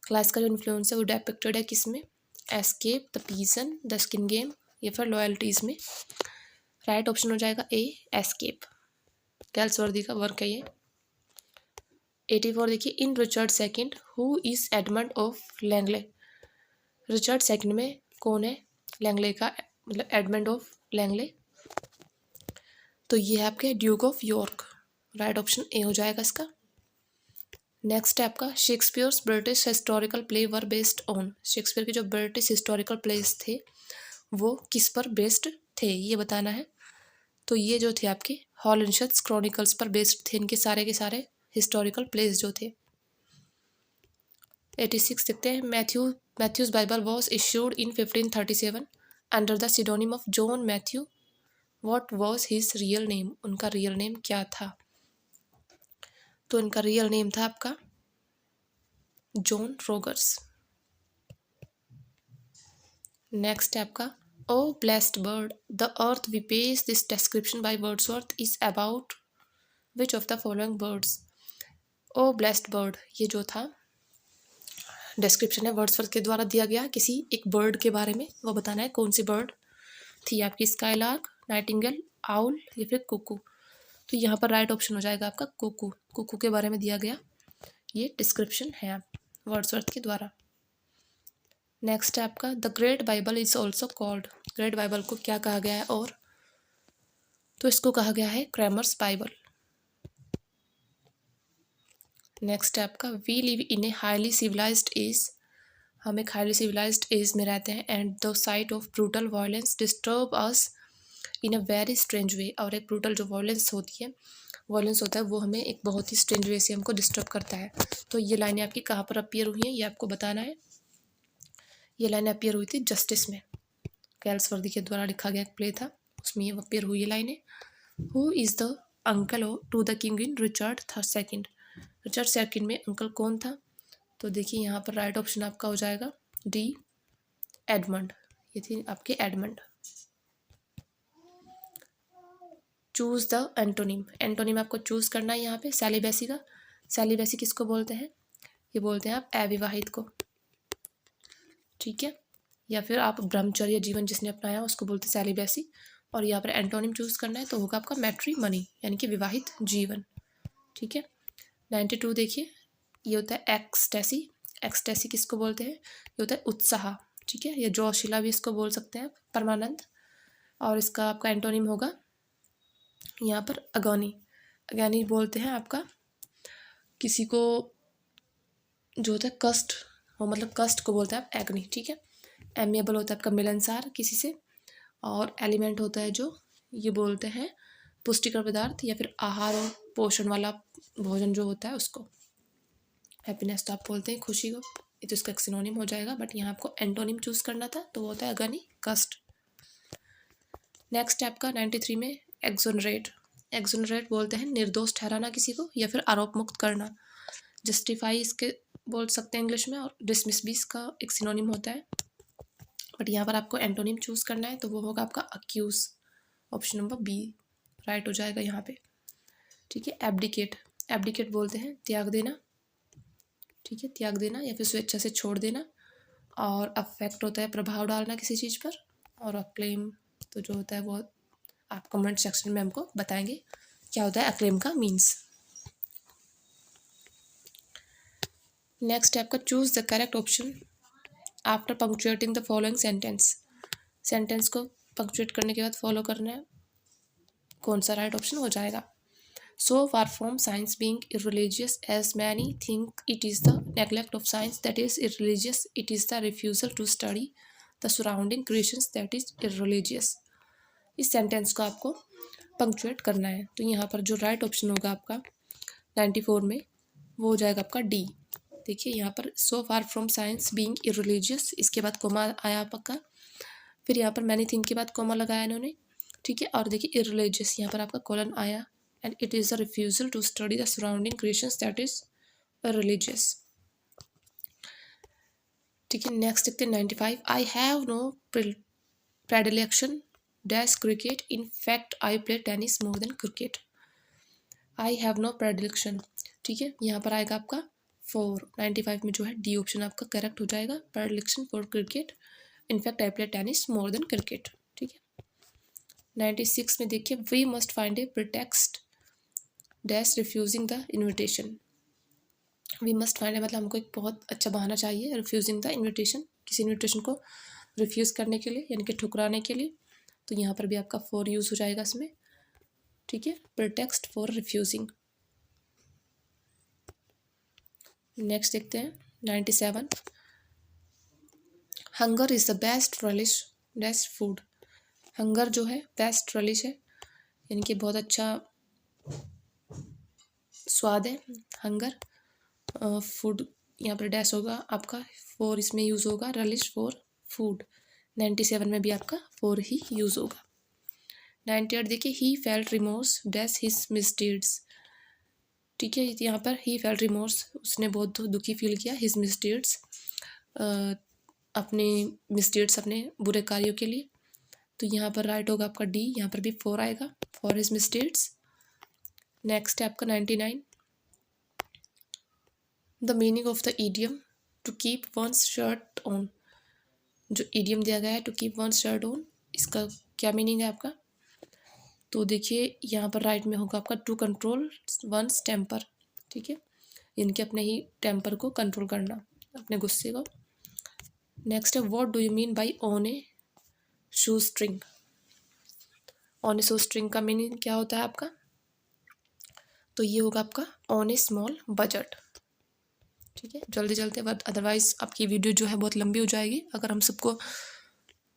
Class का जो इन्फ्लुएंस है वो डेपिक्टेड है किस में? Escape, the pigeon, the skin game या फिर लॉयल्टीज में। राइट ऑप्शन हो जाएगा ए, एस्केप, गैल्सवर्दी का वर्क है ये। 84 देखिए in Richard second who is Edmund of Langley. Richard second में कौन है लैंगले का, मतलब एडमंड ऑफ लैंगले? तो ये है आपके Duke of York, right option A हो जाएगा इसका। नेक्स्ट है आपका Shakespeare's British historical play were based on. Shakespeare के जो ब्रिटिश हिस्टोरिकल प्लेस थे वो किस पर बेस्ड थे ये बताना है। तो ये जो थे आपके हॉलिंशस क्रॉनिकल्स पर बेस्ड थे इनके सारे के सारे हिस्टोरिकल प्लेस जो थे। 86 देखते हैं, Matthew's Bible was issued in 1537 under the pseudonym of John Matthew. What was his real name, उनका रियल नेम क्या था? तो इनका रियल नेम था आपका जॉन रोगर्स। नेक्स्ट है आपका O blessed bird the earth we pace this description by Wordsworth is about which of the following birds. O blessed bird ये जो था डिस्क्रिप्शन है वर्ड्सवर्थ के द्वारा दिया गया किसी एक बर्ड के बारे में, वो बताना है कौन सी बर्ड थी आपकी, स्काईलार्क, नाइटिंगेल, आउल या फिर कुकू। तो यहाँ पर राइट ऑप्शन हो जाएगा आपका कुकू। कुकू के बारे में दिया गया ये डिस्क्रिप्शन है वर्ड्सवर्थ के द्वारा। नेक्स्ट है आपका the great Bible is also called, great Bible को क्या कहा गया है और, तो इसको कहा गया है क्रैमर्स बाइबल। नेक्स्ट है आपका we live in a highly civilised age, हम एक हाईली सिविलाइज्ड एज में रहते हैं and the sight of brutal violence disturb us in a very strange way, और एक ब्रूटल जो वायलेंस होती है, वायलेंस होता है वो हमें एक बहुत ही स्ट्रेंज वे से हमको डिस्टर्ब करता है। तो ये लाइनें आपकी कहाँ पर अपीयर हुई हैं ये आपको बताना है। ये लाइनें अपीयर हुई थी जस्टिस में, कैल्सवर्दी के द्वारा लिखा गया एक प्ले था, उसमें ये अपीयर हुई है लाइनें। Who is the uncle to the king in Richard second, Richard second में अंकल कौन था? तो देखिए यहाँ पर राइट ऑप्शन आपका हो जाएगा डी एडमंड, ये थी आपके Edmund. Choose the antonym, antonym आपको चूज करना है यहाँ पे सेलिबेसी का। सेलिबेसी किसको बोलते हैं? ये बोलते हैं आप अविवाहित को, ठीक है, या फिर आप ब्रह्मचर्य जीवन जिसने अपनाया उसको बोलते हैं सेलिबेसी। और यहाँ पर एंटोनिम चूज करना है तो होगा आपका मैट्रिमनी यानी कि विवाहित जीवन, ठीक है। 92 देखिए, ये होता है एक्सटेसी, एक्सटेसी किसको बोलते हैं? ये होता है उत्साह, ठीक है, या जोशिला भी इसको बोल सकते हैं परमानंद। और इसका आपका एंटोनिम होगा यहाँ पर अगोनी, अगोनी बोलते हैं आपका किसी को जो होता है कष्ट वो, मतलब कष्ट को बोलते हैं आप एग्नी, ठीक है। एमिएबल होता है आपका मिलनसार किसी से, और एलिमेंट होता है जो ये बोलते हैं पुष्टिकर पदार्थ या फिर आहार और पोषण वाला भोजन जो होता है उसको। हैप्पीनेस तो आप बोलते हैं खुशी को, ये तो इसका सिनोनिम हो जाएगा, बट यहाँ आपको एंटोनिम चूज करना था तो वो होता है अगनी कष्ट। नेक्स्ट है आपका 93 में एक्सोनरेट, एक्सोनरेट बोलते हैं निर्दोष ठहराना किसी को या फिर आरोप मुक्त करना। जस्टिफाई इसके बोल सकते हैं इंग्लिश में, और डिसमिस भी इसका एक सिनोनिम होता है, बट यहाँ पर आपको एंटोनिम चूज करना है तो वो होगा आपका accuse, option number B right हो जाएगा यहाँ पे, ठीक है। एब्डिकेट, एब्डिकेट बोलते हैं त्याग देना, ठीक है, त्याग देना या फिर स्वेच्छा से छोड़ देना। और अफेक्ट होता है प्रभाव डालना किसी चीज़ पर। और अक्लेम तो जो होता है वो आप कमेंट सेक्शन में हमको बताएंगे क्या होता है अक्लेम का मीन्स। नेक्स्ट है आपका choose the correct option after punctuating the following sentence, sentence को पंक्चुएट करने के बाद फॉलो करना है कौन सा राइट ऑप्शन हो जाएगा। So far from science being irreligious, as many think it is the neglect of science that is irreligious, it is the refusal to study the surrounding creations that is irreligious। इस sentence को आपको punctuate करना है, तो यहाँ पर जो right option होगा आपका 94 में वो हो जाएगा आपका डी। देखिए यहाँ पर so far from science being irreligious, इसके बाद कोमा आया आपका, फिर यहाँ पर मैनी थिंक के बाद कोमा लगाया इन्होंने, ठीक है, और देखिए irreligious यहाँ पर आपका कोलन आया, and it is a refusal to study the surrounding creations that is religious, ठीक है। नेक्स्ट देखते हैं 95 I have no predilection dash cricket in fact I play tennis more than cricket. I have no predilection, ठीक है, यहाँ पर आएगा आपका 95 में जो है डी ऑप्शन आपका करेक्ट हो जाएगा, predilection for cricket in fact I play tennis more than cricket, ठीक है। 96 में देखिए we must find a pretext dash refusing the invitation. We must find मतलब हमको एक बहुत अच्छा बहाना चाहिए रिफ्यूजिंग द इन्विटेशन, किसी इन्विटेशन को रिफ्यूज़ करने के लिए यानी कि ठुकराने के लिए, तो यहाँ पर भी आपका फॉर यूज़ हो जाएगा इसमें, ठीक है, प्रिटेक्स्ट फॉर रिफ्यूजिंग। नेक्स्ट देखते हैं 97 hunger is the best relish dash food. Hunger जो है बेस्ट रलिश है यानी कि बहुत अच्छा स्वाद है, हंगर, फूड यहाँ पर डैश होगा आपका, फॉर इसमें यूज़ होगा, रलिश फॉर फूड। 97 में भी आपका फॉर ही यूज़ होगा। 98 देखिए, he felt remorse dash his misdeeds. ठीक है, यहाँ पर ही फेल्ट रिमोर्स, उसने बहुत दुखी फील किया, हिज मिसडीड्स, अपने मिसडीड्स, अपने बुरे कार्यों के लिए। तो यहाँ पर राइट होगा आपका डी, यहाँ पर भी फॉर आएगा, फॉर हिज मिसडीड्स। नेक्स्ट है आपका 99, the meaning of the idiom to keep one's shirt on. जो ईडियम दिया गया है to keep one's shirt on, इसका क्या मीनिंग है आपका? तो देखिए यहाँ पर राइट में होगा आपका टू कंट्रोल वंस टेम्पर। ठीक है, इनके अपने ही टेम्पर को कंट्रोल करना, अपने गुस्से को। नेक्स्ट है, what do you mean by on A shoe string. On A shoe string का मीनिंग क्या होता है आपका? तो ये होगा आपका ऑन ए स्मॉल बजट। ठीक है, जल्दी चलते, अदरवाइज आपकी वीडियो जो है बहुत लंबी हो जाएगी अगर हम सबको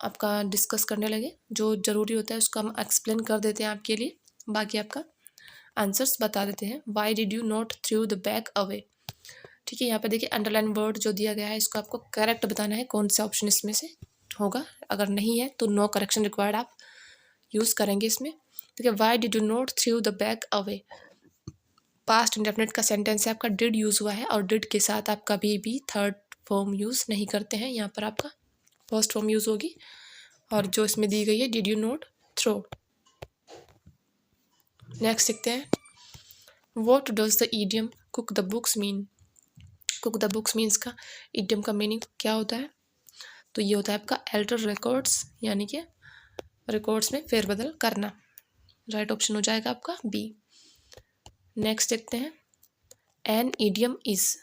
आपका डिस्कस करने लगे। जो ज़रूरी होता है उसको हम एक्सप्लेन कर देते हैं आपके लिए, बाकी आपका आंसर्स बता देते हैं। Why did you not through the bag away. ठीक है, यहाँ पे देखिए अंडरलाइन वर्ड जो दिया गया है, इसको आपको करेक्ट बताना है, कौन सा ऑप्शन इसमें से होगा। अगर नहीं है तो नो करेक्शन रिक्वायर्ड आप यूज़ करेंगे इसमें। देखिए, why did you not through the bag away, past indefinite का सेंटेंस है आपका, डिड यूज़ हुआ है और डिड के साथ आप कभी भी थर्ड फॉर्म यूज़ नहीं करते हैं, यहाँ पर आपका फर्स्ट फॉर्म यूज़ होगी। और जो इसमें दी गई है did you not throw. Next देखते हैं, what does the idiom cook the books mean. Cook the books means का ईडियम का मीनिंग क्या होता है? तो ये होता है आपका अल्टर रिकॉर्ड्स, यानी कि रिकॉर्ड्स में फेरबदल करना। राइट ऑप्शन हो जाएगा आपका बी। नेक्स्ट देखते हैं, एन ईडियम इज।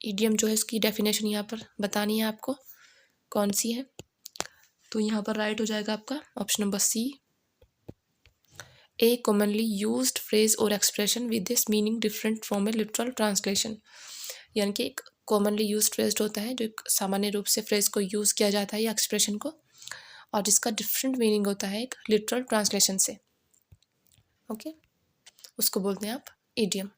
ईडियम जो है इसकी डेफिनेशन यहाँ पर बतानी है आपको, कौन सी है? तो यहाँ पर राइट हो जाएगा आपका ऑप्शन नंबर सी, ए कॉमनली यूज्ड फ्रेज और expression with this meaning different from A literal translation. यानी कि एक कॉमनली यूज्ड फ्रेज होता है, जो एक सामान्य रूप से फ्रेज को यूज़ किया जाता है या एक्सप्रेशन को, और जिसका डिफरेंट मीनिंग होता है एक लिटरल ट्रांसलेशन से। ओके, उसको बोलते हैं आप इडियम।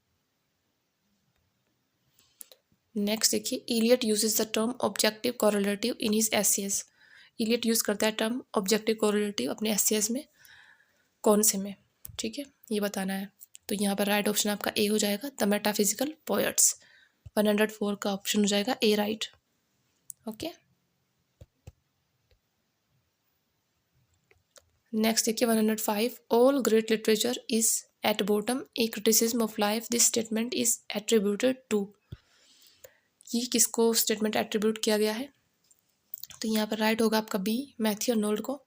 नेक्स्ट देखिए, Eliot uses the term objective correlative in his essays. Eliot use करता है टर्म ऑब्जेक्टिव कोरिलेटिव अपने एसेज में, कौन से में? ठीक है, ये बताना है। तो यहाँ पर राइट ऑप्शन आपका ए हो जाएगा, द मेटाफिजिकल पोएट्स। 104 का ऑप्शन हो जाएगा ए राइट। ओके, नेक्स्ट देखिए 105, all great literature is at bottom a criticism of life, this statement is attributed to. ये किसको स्टेटमेंट एट्रीब्यूट किया गया है? तो यहाँ पर राइट होगा आपका बी, मैथ्यू अर्नोल्ड को।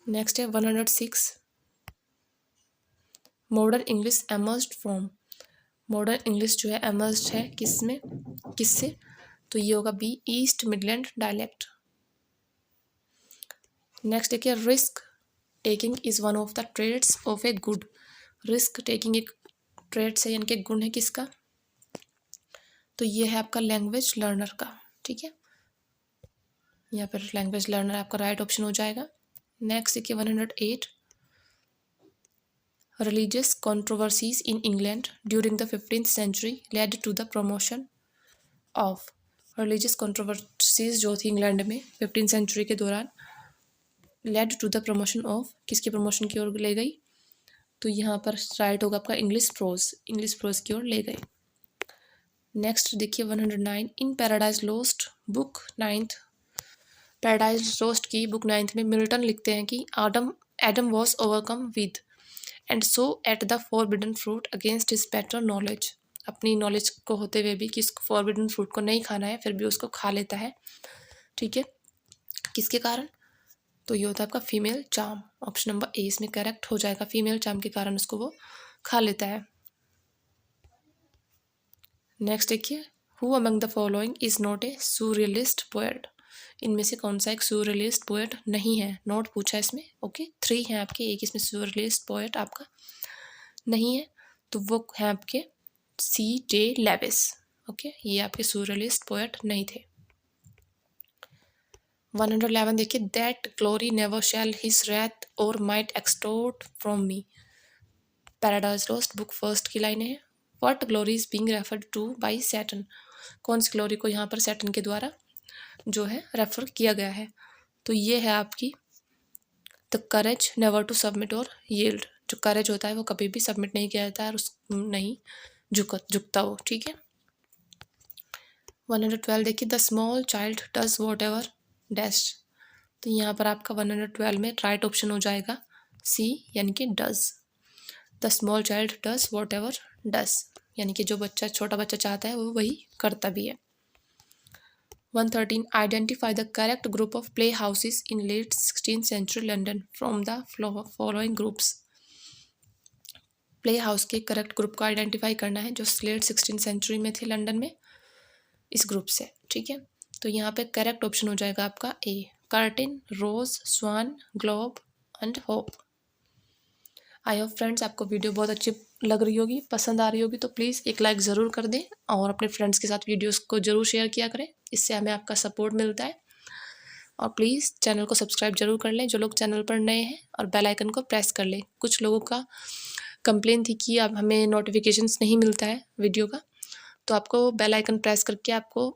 नेक्स्ट है 106, modern English emerged from. Modern English जो है एमर्ज्ड है किसमें, किससे? तो ये होगा B, East Midland dialect. Next देखिए, risk taking is one of the traits of a good. Risk taking एक ट्रेड्स है, यानी कि गुण है किसका? तो ये है आपका लैंग्वेज लर्नर का। ठीक है, यहाँ पर लैंग्वेज लर्नर आपका राइट ऑप्शन हो जाएगा। नेक्स्ट देखिए 108, religious controversies in England during the 15th century led to the promotion of. Religious controversies जो थी इंग्लैंड में 15th सेंचुरी के दौरान, led to the promotion of, किसकी प्रमोशन की ओर ले गई? तो यहाँ पर राइट होगा आपका इंग्लिश प्रोज, इंग्लिश प्रोज की ओर ले गए। नेक्स्ट देखिए 109, in Paradise Lost book 9th, Paradise Lost की बुक 9th में मिल्टन लिखते हैं कि Adam was overcome with and so ate the forbidden fruit against his better knowledge. अपनी नॉलेज को होते हुए भी कि इस फॉरबिडन फ्रूट को नहीं खाना है, फिर भी उसको खा लेता है। ठीक है, किसके कारण? तो ये होता है आपका female charm. Option number A इसमें करेक्ट हो जाएगा, फीमेल चार्म के कारण उसको वो खा लेता है। नेक्स्ट देखिए, who among the following is not a surrealist poet. इनमें से कौन सा एक सूरियलिस्ट पोएट नहीं है? नोट पूछा इसमें। ओके, 3 हैं आपके, एक इसमें सूरियलिस्ट पोएट आपका नहीं है, तो वो है आपके C.J. लेविस। ओके, ये आपके सूरियलिस्ट पोएट नहीं थे। 111 देखिए, that glory never shall his wrath or might extort from me. Paradise Lost book first की लाइनें हैं। What glory is being referred to by Satan, कौन सी ग्लोरी को यहाँ पर सैटर्न के द्वारा जो है रेफर किया गया है। तो ये है आपकी the courage never to submit और यील्ड, जो करेज होता है वो कभी भी सबमिट नहीं किया जाता है और उस नहीं झुकता हो, ठीक है। 112 देखिए, the small child does what ever dash, तो यहाँ पर आपका 112 में राइट ऑप्शन हो जाएगा सी, यानी कि does. The small child does what ever does, यानी कि जो बच्चा छोटा बच्चा चाहता है वो वही करता भी है। 113 identify the correct group of play houses in late 16th century London from the following groups, play house के करेक्ट ग्रुप को आइडेंटिफाई करना है जो लेट 16th सेंचुरी में थे लंदन में, इस ग्रुप से, ठीक है। तो यहाँ पे करेक्ट ऑप्शन हो जाएगा आपका A, Curtain, Rose, Swan, Globe and Hope. I hope friends आपको वीडियो बहुत अच्छी लग रही होगी, पसंद आ रही होगी, तो प्लीज़ एक लाइक ज़रूर कर दें और अपने फ्रेंड्स के साथ वीडियोस को ज़रूर शेयर किया करें, इससे हमें आपका सपोर्ट मिलता है। और प्लीज़ चैनल को सब्सक्राइब जरूर कर लें जो लोग चैनल पर नए हैं, और बेल आइकन को प्रेस कर लें। कुछ लोगों का कंप्लेन थी कि अब हमें नोटिफिकेशंस नहीं मिलता है वीडियो का, तो आपको बेल आइकन प्रेस करके आपको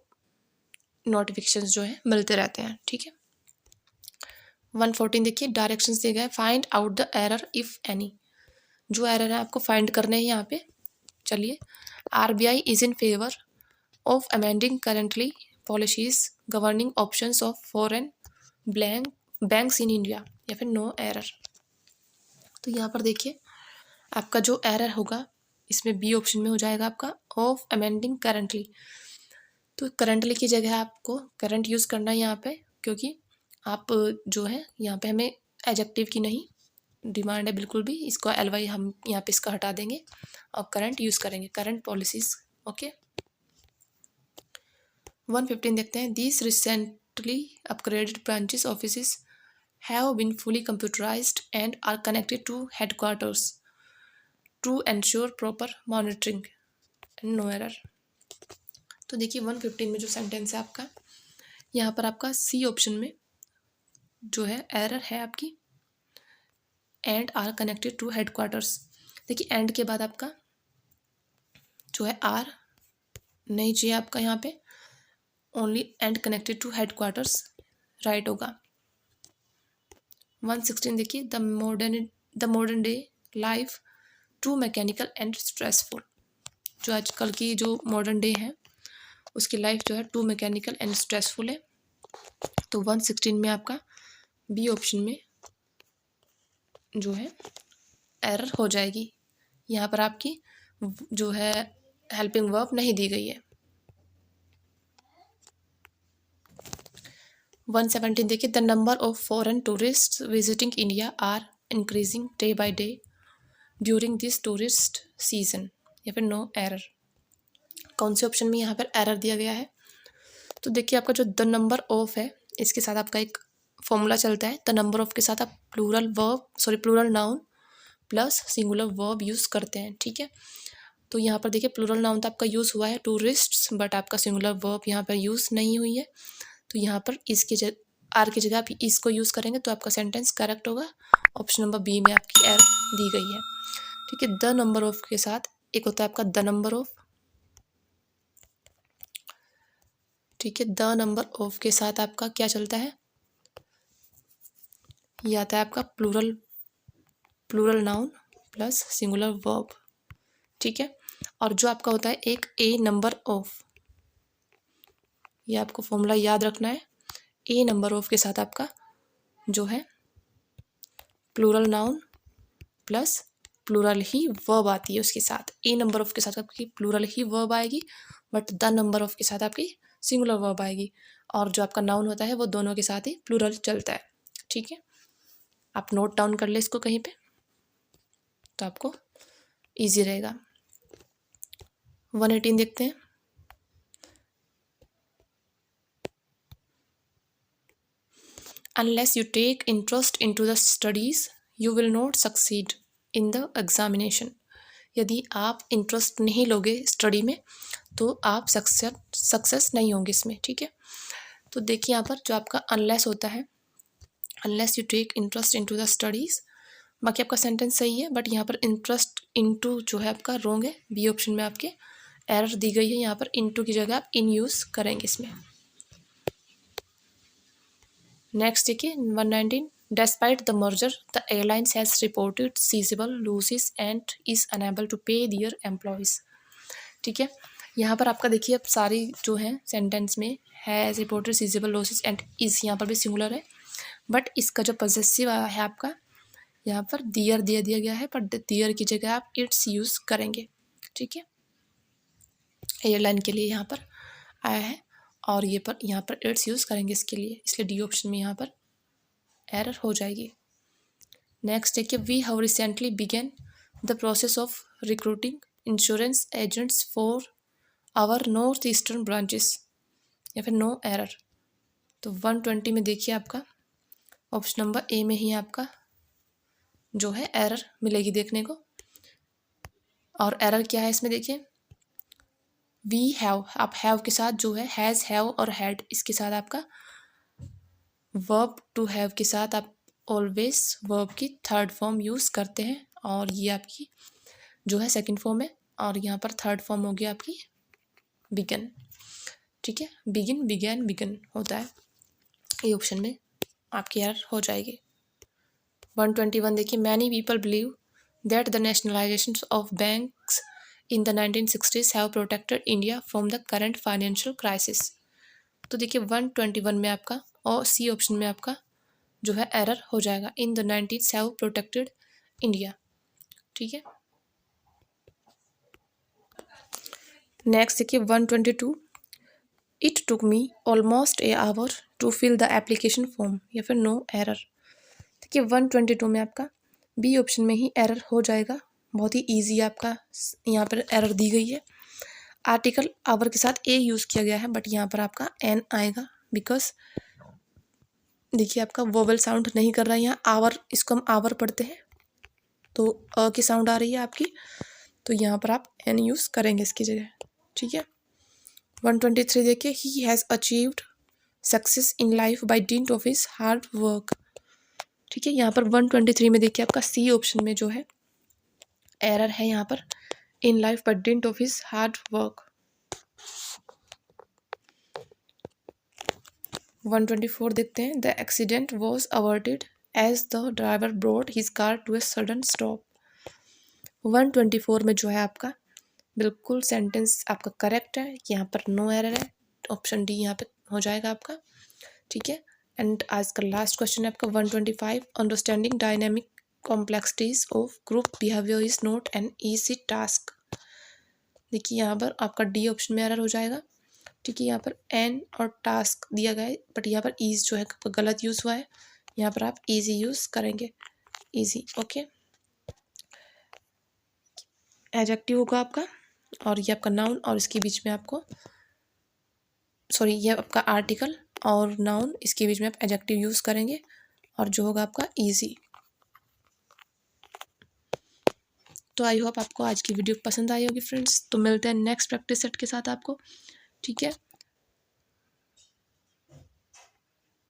नोटिफिकेशंस जो है मिलते रहते हैं, ठीक है। 114 देखिए, डायरेक्शंस दिए गए, find out the error if any, जो एरर है आपको फाइंड करने हैं यहाँ पे। चलिए, RBI is in favour of amending currently policies governing options of foreign banks in India, या फिर नो एरर। तो यहाँ पर देखिए आपका जो एरर होगा इसमें बी ऑप्शन में हो जाएगा आपका ऑफ अमेंडिंग करेंटली। तो करंटली की जगह आपको करंट यूज़ करना है यहाँ पे, क्योंकि आप जो है यहाँ पे हमें एडजेक्टिव की नहीं डिमांड है बिल्कुल भी, इसको एलवाई हम यहाँ पे इसका हटा देंगे और करंट यूज़ करेंगे, करंट पॉलिसीज, ओके। 115 देखते हैं, these recently upgraded branches offices have been fully computerised and are connected to headquarters to ensure proper monitoring and no error. तो देखिए 115 में जो सेंटेंस है आपका, यहाँ पर आपका सी ऑप्शन में जो है एरर है आपकी and are connected to headquarters. देखिए एंड के बाद आपका जो है आर नहीं चाहिए आपका यहाँ पे, only and connected to headquarters right होगा। 116 देखिए, the modern day life too mechanical and stressful, जो आजकल की जो मॉडर्न डे है उसकी लाइफ जो है टू मैकेनिकल एंड स्ट्रेसफुल है। तो 116 में आपका बी ऑप्शन में जो है एरर हो जाएगी, यहाँ पर आपकी जो है हेल्पिंग वर्ब नहीं दी गई है। 117 देखिए, the number of foreign tourist visiting India are increasing day by day during this tourist season, या फिर नो एरर। कौन से ऑप्शन में यहाँ पर एरर दिया गया है? तो देखिए आपका जो द नंबर ऑफ है इसके साथ आपका एक फॉर्मूला चलता है, द नंबर ऑफ के साथ आप plural noun plus singular verb use करते हैं, ठीक है। तो यहाँ पर देखिए प्लूरल नाउन तो आपका यूज़ हुआ है टूरिस्ट्स, बट आपका सिंगुलर वर्ब यहाँ पर यूज़ नहीं हुई है। तो यहाँ पर इसके आर की जगह आप इसको यूज़ करेंगे तो आपका सेंटेंस करेक्ट होगा। ऑप्शन नंबर बी में आपकी एरर दी गई है, ठीक है। द नंबर ऑफ के साथ एक होता है आपका द नंबर ऑफ, ठीक है। द नंबर ऑफ के साथ आपका क्या चलता है, ये आता है आपका plural noun plus singular verb, ठीक है। और जो आपका होता है एक ए नंबर ऑफ, ये आपको फॉर्मूला याद रखना है। ए नंबर ऑफ के साथ आपका जो है प्लूरल नाउन प्लस प्लूरल ही वर्ब आती है उसके साथ। ए नंबर ऑफ के साथ आपकी प्लूरल ही वर्ब आएगी, बट द नंबर ऑफ के साथ आपकी सिंगुलर वर्ब आएगी, और जो आपका नाउन होता है वो दोनों के साथ ही प्लूरल चलता है, ठीक है। आप नोट डाउन कर ले इसको कहीं पे तो आपको इजी रहेगा। 118 देखते हैं, unless you take interest into the studies you will not succeed in the examination, यदि आप इंटरेस्ट नहीं लोगे स्टडी में तो आप सक्सेस नहीं होंगे इसमें, ठीक है। तो देखिए यहाँ पर जो आपका अनलेस होता है, unless you take interest into the studies, बाकी आपका सेंटेंस सही है, बट यहाँ पर इंटरेस्ट इनटू जो है आपका रॉन्ग है। बी ऑप्शन में आपके एरर दी गई है, यहाँ पर इनटू की जगह आप इन यूज़ करेंगे इसमें। नेक्स्ट देखिए 119, despite the merger the airlines has reported sizeable losses and is unable to pay their employees. ठीक है, यहाँ पर आपका देखिए अब सारी जो है सेंटेंस में has reported sizeable losses and is, यहाँ पर भी सिंगुलर है, बट इसका जो पॉजेसिव है आपका यहाँ पर दियर दिया गया है, पर दियर की जगह आप इट्स यूज़ करेंगे। ठीक है, एयरलाइन के लिए यहाँ पर आया है और ये पर यहाँ पर इट्स यूज़ करेंगे इसके लिए, इसलिए डी ऑप्शन में यहाँ पर एरर हो जाएगी। नेक्स्ट देखिए, we have recently begin the process of recruiting insurance agents for our north eastern branches, या फिर नो एरर। तो 120 में देखिए आपका ऑप्शन नंबर ए में ही आपका जो है एरर मिलेगी देखने को। और एरर क्या है इसमें देखिए, वी हैव, आप हैव के साथ जो है हैज़, हैव और हैड, इसके साथ आपका वर्ब टू हैव के साथ आप ऑलवेज वर्ब की थर्ड फॉर्म यूज़ करते हैं, और ये आपकी जो है सेकंड फॉर्म है, और यहाँ पर थर्ड फॉर्म होगी आपकी बिगन। ठीक है, बिगिन, बिगैन, बिगन होता है, ये ऑप्शन में आपकी एरर हो जाएगी। 121 देखिए, many people believe that the nationalisation of banks in the 1960s have protected India from the current financial crisis. तो देखिए 121 में आपका और सी ऑप्शन में आपका जो है एरर हो जाएगा, in the 90s have protected India. ठीक है, नेक्स्ट देखिए 122, it took me almost a hour to fill the application form, या फिर नो एरर। देखिए 122 में आपका बी ऑप्शन में ही एरर हो जाएगा, बहुत ही इजी आपका यहाँ पर एरर दी गई है। आर्टिकल आवर के साथ ए यूज़ किया गया है, बट यहाँ पर आपका एन आएगा, बिकॉज देखिए आपका वोवेल साउंड नहीं कर रहा है यहाँ, आवर, इसको हम आवर पढ़ते हैं तो अ की साउंड आ रही है आपकी, तो यहाँ पर आप एन यूज़ करेंगे इसकी जगह। ठीक है, 123 देखिए, he has achieved success in life by dint of his hard work. ठीक है, यहाँ पर 123 में देखिए आपका सी ऑप्शन में जो है एरर है यहाँ पर, in life by dint of his hard work. 124 देखते हैं, the accident was averted as the driver brought his car to a sudden stop. 124 में जो है आपका बिल्कुल सेंटेंस आपका करेक्ट है, यहाँ पर नो एरर है, ऑप्शन डी यहाँ पे हो जाएगा आपका। ठीक है, एंड आज का लास्ट क्वेश्चन है आपका 125, understanding dynamic complexities of group behaviour is not an easy task. देखिए यहाँ पर आपका डी ऑप्शन में एरर हो जाएगा। ठीक है, यहाँ पर एन और टास्क दिया गया है, बट यहाँ पर ईज जो है गलत यूज़ हुआ है, यहाँ पर आप ईजी यूज़ करेंगे, ईजी। ओके, एडजेक्टिव होगा आपका, और ये आपका नाउन, और इसके बीच में आपको सॉरी ये आपका आर्टिकल और नाउन, इसके बीच में आप एडजेक्टिव यूज़ करेंगे, और जो होगा आपका ईजी। तो आई होप आपको आज की वीडियो पसंद आई होगी फ्रेंड्स, तो मिलते हैं नेक्स्ट प्रैक्टिस सेट के साथ आपको। ठीक है,